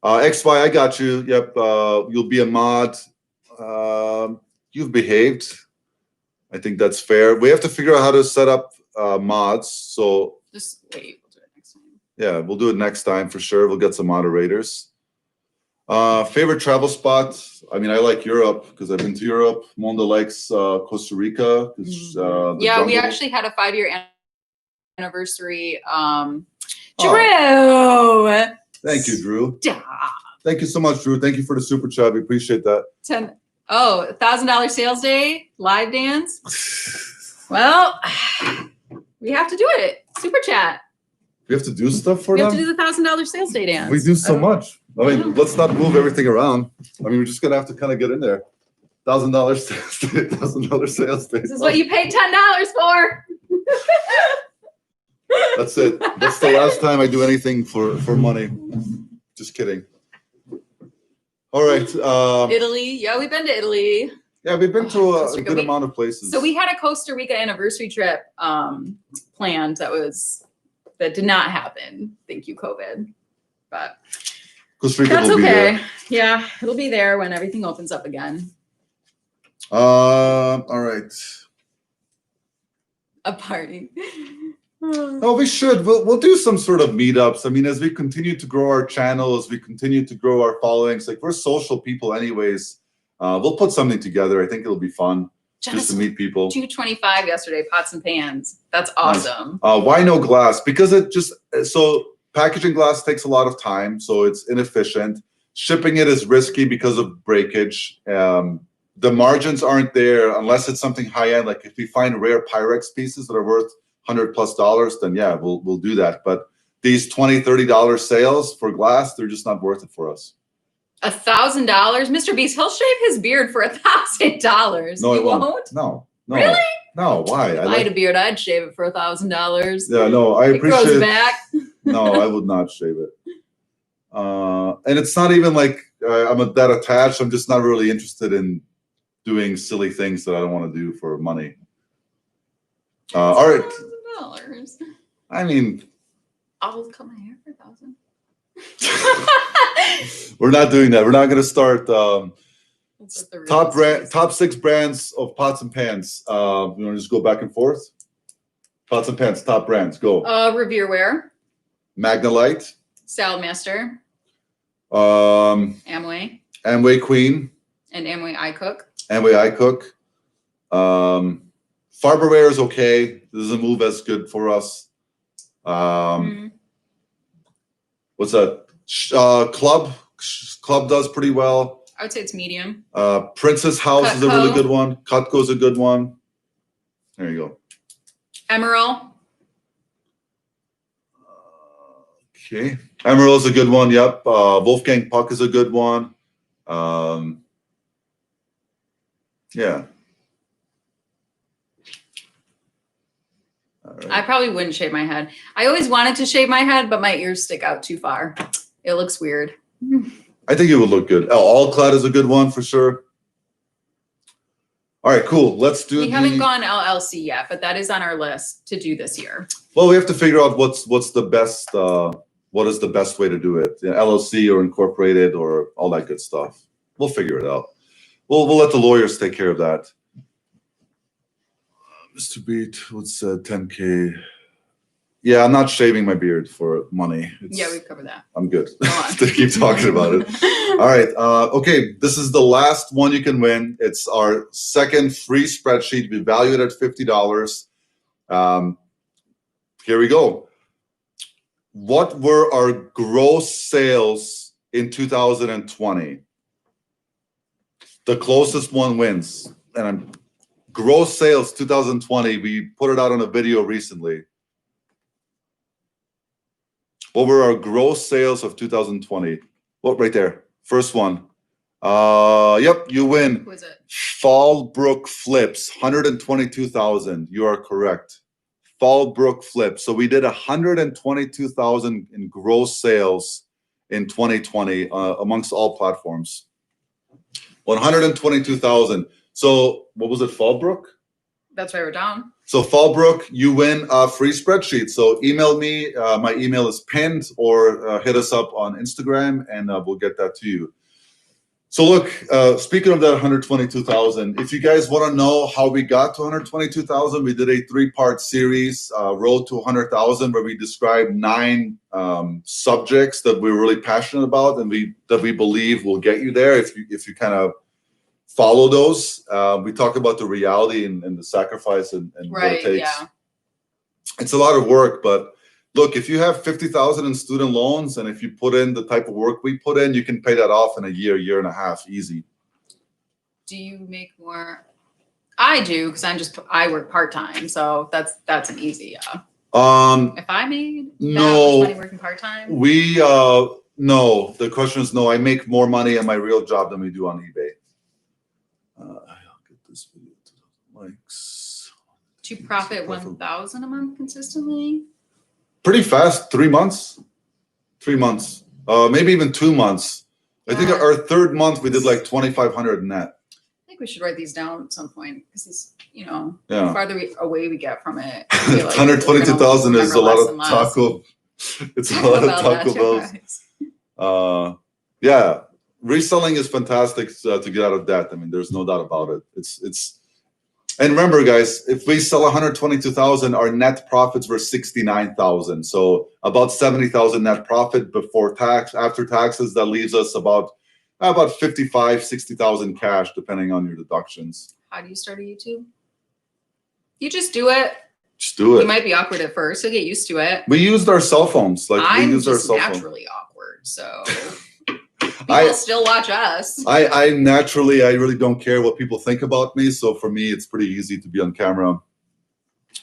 XY, I got you. Yep, you'll be a mod. You've behaved. I think that's fair. We have to figure out how to set up mods. So just wait. We'll do it next time. Yeah, we'll do it next time for sure. We'll get some moderators. Favorite travel spot? I mean, I like Europe because I've been to Europe. Monda likes Costa Rica. Yeah, we actually had a 5-year anniversary. Drew. Thank you, Drew. Stop. Thank you so much, Drew. Thank you for the super chat. We appreciate that. $1,000 sales day, live dance. Well, we have to do it. Super chat. We have to do stuff for them? We have to do the $1,000 sales day dance. We do so much. I mean, let's not move everything around. I mean, we're just going to have to kind of get in there. $1,000 sales day, $1,000 sales day. This is what you paid $10 for. That's it. That's the last time I do anything for money. Just kidding. All right. Italy. Yeah, we've been to Italy. Yeah, we've been to a good amount of places. So we had a Costa Rica anniversary trip planned that did not happen. Thank you, COVID. But Costa Rica that's will okay. Be there. Yeah, it'll be there when everything opens up again. All right. A party. Oh, we should. We'll do some sort of meetups. I mean, as we continue to grow our channel, as we continue to grow our followings, like we're social people anyways. We'll put something together. I think it'll be fun just to meet people. 225 yesterday, pots and pans. That's awesome. Nice. Why no glass? Because packaging glass takes a lot of time, so it's inefficient. Shipping it is risky because of breakage. The margins aren't there unless it's something high end. Like if we find rare Pyrex pieces that are worth $100+, then yeah, we'll do that. But these $20, $30 sales for glass, they're just not worth it for us. $1,000, Mr. Beast, he'll shave his beard for $1,000. No, you it won't. No. Really? No. Why? If I had a beard, I'd shave it for $1,000. Yeah, no, I appreciate it. Grows it. back. No, I would not shave it. And it's not even like I'm that attached. I'm just not really interested in doing silly things that I don't want to do for money. All right. $1,000. I mean, I'll cut my hair for $1,000. we're not doing that. We're not going to start That's what the real top 6 brands of pots and pans. You want to just go back and forth? Pots and pans, top brands. Go. Revereware, Magnalite. Saladmaster, Amway. Amway Queen. and Amway iCook. Amway iCook. Farberware is okay. It doesn't move as good for us. What's that? Club does pretty well. I would say it's medium. Princess House is a really good one. Cutco's a good one. There you go. Emerald. Okay. Emerald's a good one. Yep. Wolfgang Puck is a good one. Yeah. All right. I probably wouldn't shave my head. I always wanted to shave my head, but my ears stick out too far. It looks weird. I think it would look good. Allclad is a good one for sure. All right, cool. Let's do. We haven't gone LLC yet, but that is on our list to do this year. Well, we have to figure out what's the best. What is the best way to do it? LLC or incorporated or all that good stuff. We'll figure it out. We'll let the lawyers take care of that. Mr. Beat, what's 10K? Yeah, I'm not shaving my beard for money. Yeah, we've covered that. I'm good. To keep talking about it. All right. Okay, this is the last one you can win. It's our second free spreadsheet. We value it at $50. Here we go. What were our gross sales in 2020? The closest one wins. And gross sales 2020, we put it out on a video recently. What were our gross sales of 2020? What, right there? First one. Yep, you win. Who is it? Fallbrook Flips, 122,000. You are correct. Fallbrook Flips. So we did 122,000 in gross sales in 2020 amongst all platforms. 122,000. So what was it, Fallbrook? That's right, we're down. So Fallbrook, you win a free spreadsheet. So email me. My email is pinned, or hit us up on Instagram, and we'll get that to you. So look, speaking of that 122,000, if you guys want to know how we got to 122,000, we did a 3-part series, Road to 100,000, where we described 9 subjects that we're really passionate about and that we believe will get you there if you kind of follow those. We talk about the reality and the sacrifice and what it takes. Yeah. It's a lot of work, but look, if you have 50,000 in student loans, and if you put in the type of work we put in, you can pay that off in a year and a half, easy. Do you make more? I do, because I work part-time, so that's an easy. If I made that much money working part-time? No, the question is no. I make more money at my real job than we do on eBay. I'll get this video to likes. Do you profit 1,000 a month consistently? Pretty fast, 3 months. 3 months, maybe even 2 months. I think our 3rd month we did like 2,500 net. I think we should write these down at some point, because it's, Yeah. the farther away we get from it. 122,000 is a lot of taco. It's a lot of Taco Bells. Yeah, reselling is fantastic to get out of debt. I mean, there's no doubt about it. It's. And remember, guys, if we sell 122,000, our net profits were 69,000. So about 70,000 net profit before tax. After taxes, that leaves us about 55, 60,000 cash, depending on your deductions. How do you start a YouTube? You just do it. Just do it. You might be awkward at first. You'll get used to it. We used our cell phones. I'm just naturally awkward, so. People still watch us. I really don't care what people think about me. So for me, it's pretty easy to be on camera.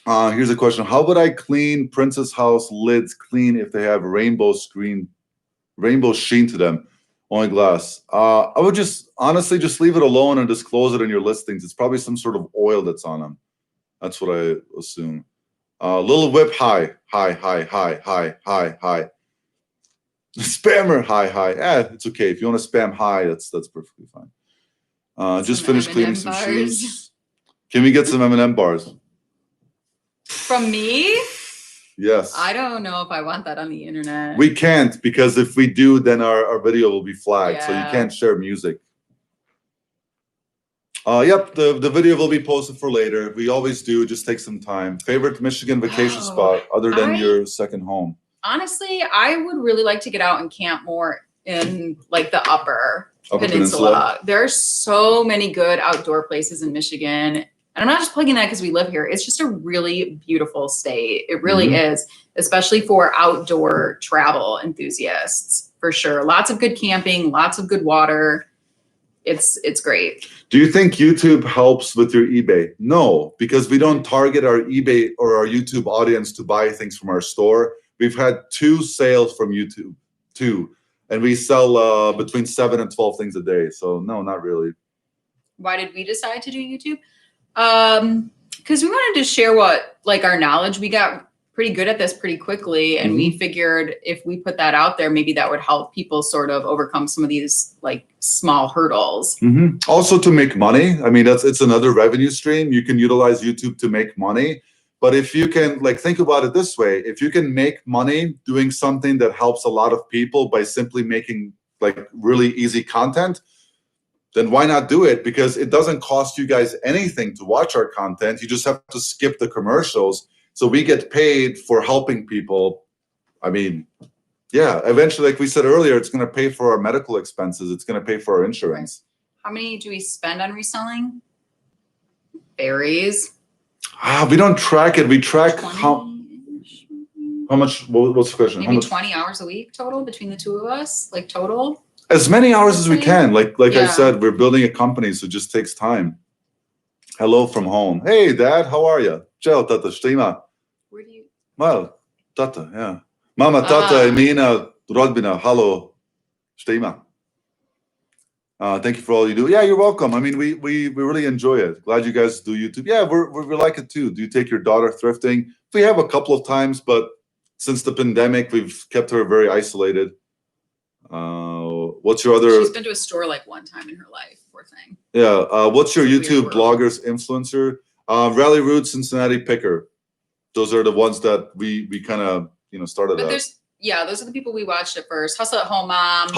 Here's a question. How would I clean Princess House lids clean if they have rainbow sheen to them? Only glass. I would honestly just leave it alone and disclose it in your listings. It's probably some sort of oil that's on them. That's what I assume. Little Whip, hi. Spammer, hi. It's okay. If you want to spam hi, that's perfectly fine. Just finished cleaning some shoes. Can we get some M&M bars? From me? Yes. I don't know if I want that on the internet. We can't, because if we do, then our video will be flagged. So you can't share music. Yep, the video will be posted for later. We always do. Just take some time. Favorite Michigan vacation spot other than your second home? Honestly, I would really like to get out and camp more in like the upper peninsula. There are so many good outdoor places in Michigan. And I'm not just plugging that because we live here. It's just a really beautiful state. It really is, especially for outdoor travel enthusiasts, for sure. Lots of good camping, lots of good water. It's great. Do you think YouTube helps with your eBay? No, because we don't target our eBay or our YouTube audience to buy things from our store. We've had 2 sales from YouTube, 2, and we sell between 7 and 12 things a day. So no, not really. Why did we decide to do YouTube? Because we wanted to share our knowledge. We got pretty good at this pretty quickly, and we figured if we put that out there, maybe that would help people sort of overcome some of these like small hurdles. Also to make money. I mean, it's another revenue stream. You can utilize YouTube to make money. But if you can, like, think about it this way, if you can make money doing something that helps a lot of people by simply making like really easy content, then why not do it? Because it doesn't cost you guys anything to watch our content. You just have to skip the commercials. So we get paid for helping people. I mean, yeah, eventually, like we said earlier, it's going to pay for our medical expenses. It's going to pay for our insurance. How many do we spend on reselling? Varies. We don't track it. We track how much. What's the question? Maybe 20 hours a week total between the two of us, like total. As many hours as we can. Like I said, we're building a company, so it just takes time. Hello from home. Hey, Dad, how are you? Ciao, tata, štima. Where do you? Well, tata, yeah. Mama, tata, Emina, rodbina, hello, štima. Thank you for all you do. Yeah, you're welcome. I mean, we really enjoy it. Glad you guys do YouTube. Yeah, we like it too. Do you take your daughter thrifting? We have a couple of times, but since the pandemic, we've kept her very isolated. What's your other? She's been to a store like one time in her life. Poor thing. Yeah. What's your YouTube bloggers influencer? Rally Root, Cincinnati Picker. Those are the ones that we kind of started. But those are the people we watched at first. Hustle at Home Mom.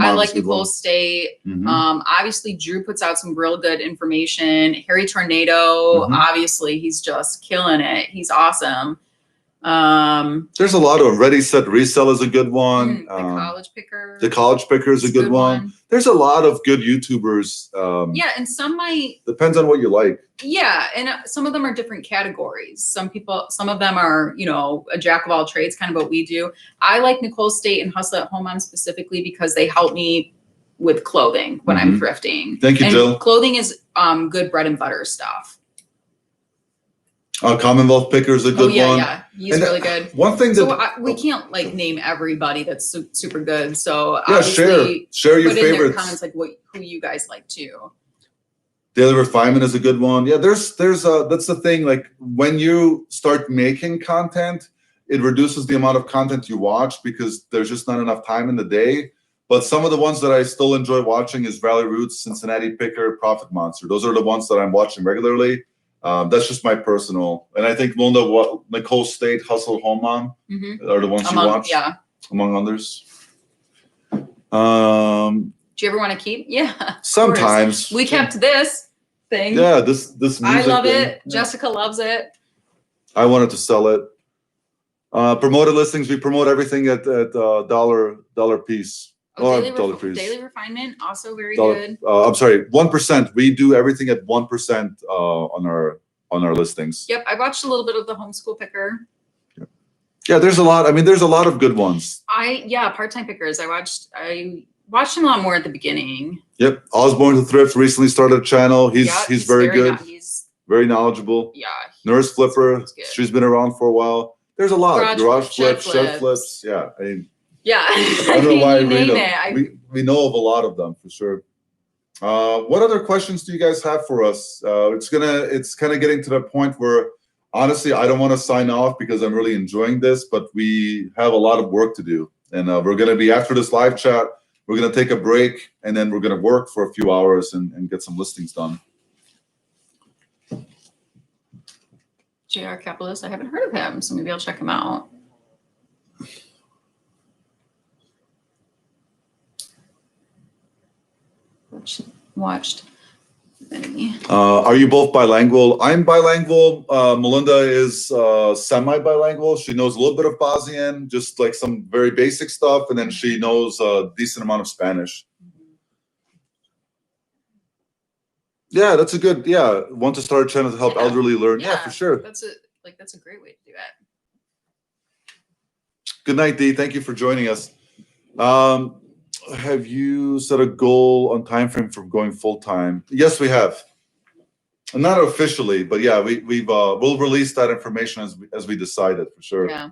I like Nicole State. Obviously, Drew puts out some real good information. Harry Tornado, obviously, he's just killing it. He's awesome. There's a lot of Ready, Set, Resell is a good one. The College Picker. The College Picker is a good one. There's a lot of good YouTubers. And some might. Depends on what you like. Yeah, and some of them are different categories. Some of them are, a jack of all trades, kind of what we do. I like Nicole State and Hustle at Home Mom specifically because they help me with clothing when I'm thrifting. Thank you, Jill. Clothing is good bread and butter stuff. Commonwealth Picker is a good one. Yeah, he's really good. One thing that we can't name everybody that's super good. So share your favorites. In their comments who you guys like too. Daily Refinement is a good one. Yeah, there's that's the thing. Like when you start making content, it reduces the amount of content you watch because there's just not enough time in the day. But some of the ones that I still enjoy watching is Rally Roots, Cincinnati Picker, Profit Monster. Those are the ones that I'm watching regularly. That's just my personal. And I think Nicole State, Hustle Home Mom are the ones you watch. Yeah. Among others. Do you ever want to keep? Yeah. Sometimes. We kept this thing. Yeah, this music I love thing. It. Yeah. Jessica loves it. I wanted to sell it. Promoted listings, we promote everything at dollar piece. Daily Refinement, also very good. I'm sorry, 1%. We do everything at 1% on our listings. Yep, I watched a little bit of the Homeschool Picker. Yeah, there's a lot. I mean, there's a lot of good ones. Part-time Pickers. I watched him a lot more at the beginning. Yep, Osborne to Thrift recently started a channel. He's very good. He's very knowledgeable. Yeah. Nurse Flipper. She's been around for a while. There's a lot. Garage Flips, Shed Flips. Yeah, I mean. Yeah, I don't know why we know of a lot of them for sure. What other questions do you guys have for us? It's kind of getting to the point where honestly I don't want to sign off because I'm really enjoying this, but we have a lot of work to do. And we're going to be, after this live chat, we're going to take a break, and then we're going to work for a few hours and get some listings done. JR Capitalist, I haven't heard of him, so maybe I'll check him out. Watched many. Are you both bilingual? I'm bilingual. Melinda is semi-bilingual. She knows a little bit of Bosnian, just like some very basic stuff, and then she knows a decent amount of Spanish. Yeah, that's a good. Yeah, want to start a channel to help elderly learn? Yeah, for sure. That's a great way to do it. Good night, Dee. Thank you for joining us. Have you set a goal on time frame for going full time? Yes, we have. Not officially, but yeah, we'll release that information as we decide it, for sure. Yeah.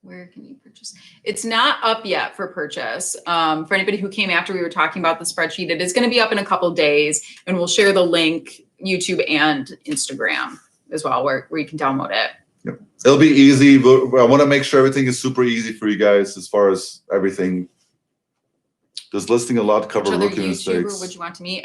Where can you purchase? It's not up yet for purchase. For anybody who came after we were talking about the spreadsheet, it is going to be up in a couple days, and we'll share the link, YouTube and Instagram as well, where you can download it. Yep. It'll be easy, but I want to make sure everything is super easy for you guys as far as everything. Does listing a lot cover rookie mistakes? Would you want to meet?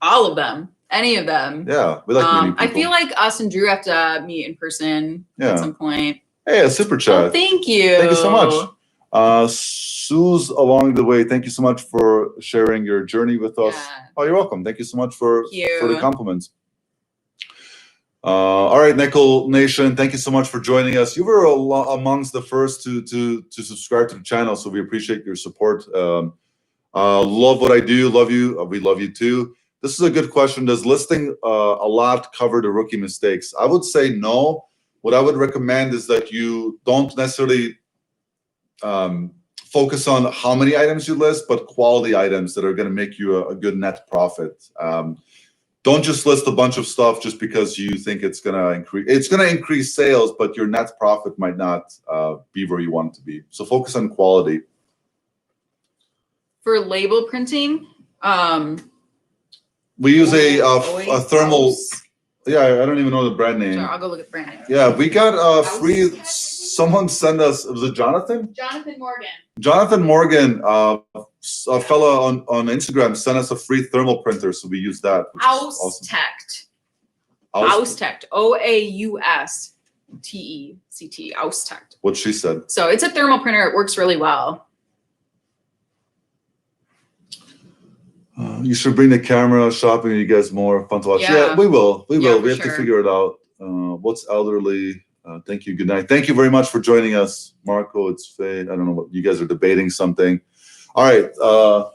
All of them. Any of them. Yeah, we like meeting people. I feel like us and Drew have to meet in person at some point. Hey, a super chat. Oh, thank you. Thank you so much. Sue's along the way. Thank you so much for sharing your journey with us. Oh, you're welcome. Thank you so much for the compliments. All right, Nickel Nation, thank you so much for joining us. You were amongst the first to subscribe to the channel, so we appreciate your support. Love what I do. Love you. We love you too. This is a good question. Does listing a lot cover the rookie mistakes? I would say no. What I would recommend is that you don't necessarily focus on how many items you list, but quality items that are going to make you a good net profit. Don't just list a bunch of stuff just because you think it's going to increase. It's going to increase sales, but your net profit might not be where you want it to be. So focus on quality. For label printing, we use a thermal. Yeah, I don't even know the brand name. Sure, I'll go look at the brand name. Yeah, we got free. Someone sent us. Was it Jonathan? Jonathan Morgan. Jonathan Morgan, a fella on Instagram, sent us a free thermal printer, so we use that. Austect. Austect. Austect. Austect. What she said. So it's a thermal printer. It works really well. You should bring the camera shopping. You guys more fun to watch. Yeah, we will. We will. We have to figure it out. What's elderly? Thank you. Good night. Thank you very much for joining us, Marco. It's Faye. I don't know what you guys are debating something. All right.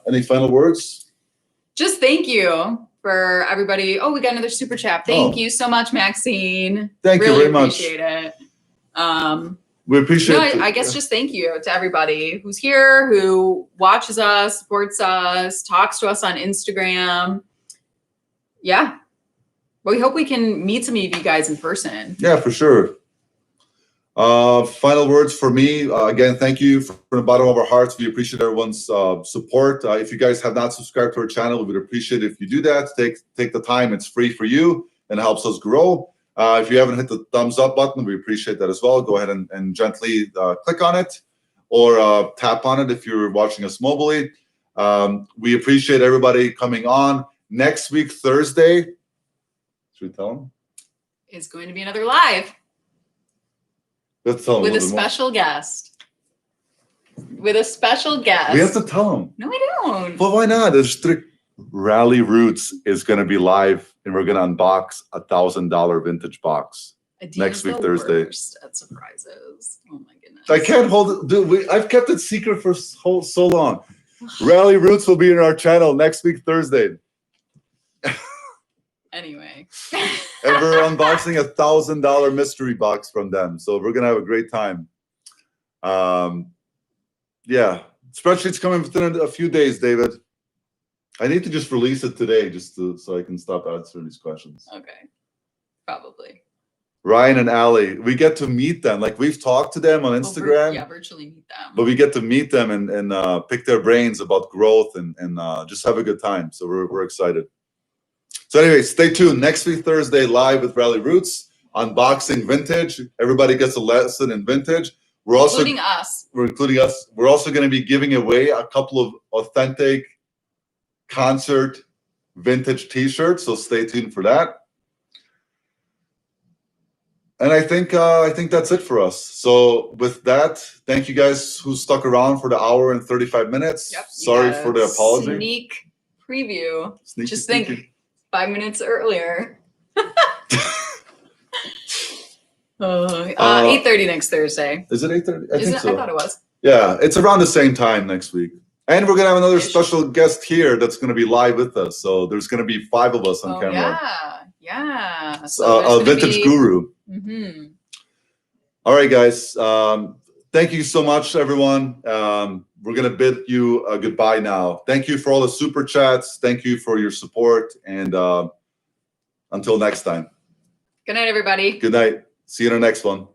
Any final words? Just thank you for everybody. Oh, we got another super chat. Thank you so much, Maxine. Thank you very much. Appreciate it. We appreciate I guess just thank you to everybody who's here, who watches us, supports us, talks to us on Instagram. Yeah. Well, we hope we can meet some of you guys in person. Yeah, for sure. Final words for me. Again, thank you from the bottom of our hearts. We appreciate everyone's support. If you guys have not subscribed to our channel, we would appreciate it if you do that. Take the time. It's free for you and it helps us grow. If you haven't hit the thumbs up button, we appreciate that as well. Go ahead and gently click on it or tap on it if you're watching us mobilely. We appreciate everybody coming on. Next week, Thursday, should we tell them? It's going to be another live. Let's tell them with a special guest. With a special guest. We have to tell them. No, we don't. But why not? There's Rally Roots is going to be live, and we're going to unbox a $1,000 vintage box next week, Thursday. At surprises. Oh my goodness. I can't hold it, dude. I've kept it secret for so long. Rally Roots will be in our channel next week, Thursday. Anyway. And we're unboxing a $1,000 mystery box from them. So we're going to have a great time. Yeah. Spreadsheet's coming within a few days, David. I need to just release it today so I can stop answering these questions. Okay. Probably. Ryan and Allie, we get to meet them. Like, we've talked to them on Instagram. Virtually meet them. But we get to meet them and pick their brains about growth and just have a good time. So we're excited. So anyway, stay tuned. Next week, Thursday, live with Rally Roots. unboxing vintage. Everybody gets a lesson in vintage. We're also including us. including us. We're also going to be giving away a couple of authentic concert vintage T-shirts. So stay tuned for that. And I think that's it for us. So with that, thank you guys who stuck around for the hour and 35 minutes. Yep, Sorry for the apology. Sneak preview. Sneaky, Just sneaky. think 5 minutes earlier. 8:30 next Thursday. Is it 8:30? I think so. I thought it was. Yeah, it's around the same time next week. And we're going to have another Ish. special guest here that's going to be live with us. So there's going to be 5 of us on camera. Yeah. A vintage guru. Mm-hmm. All right, guys. Thank you so much, everyone. We're going to bid you a goodbye now. Thank you for all the super chats. Thank you for your support. And until next time. Good night, everybody. Good night. See you in the next one.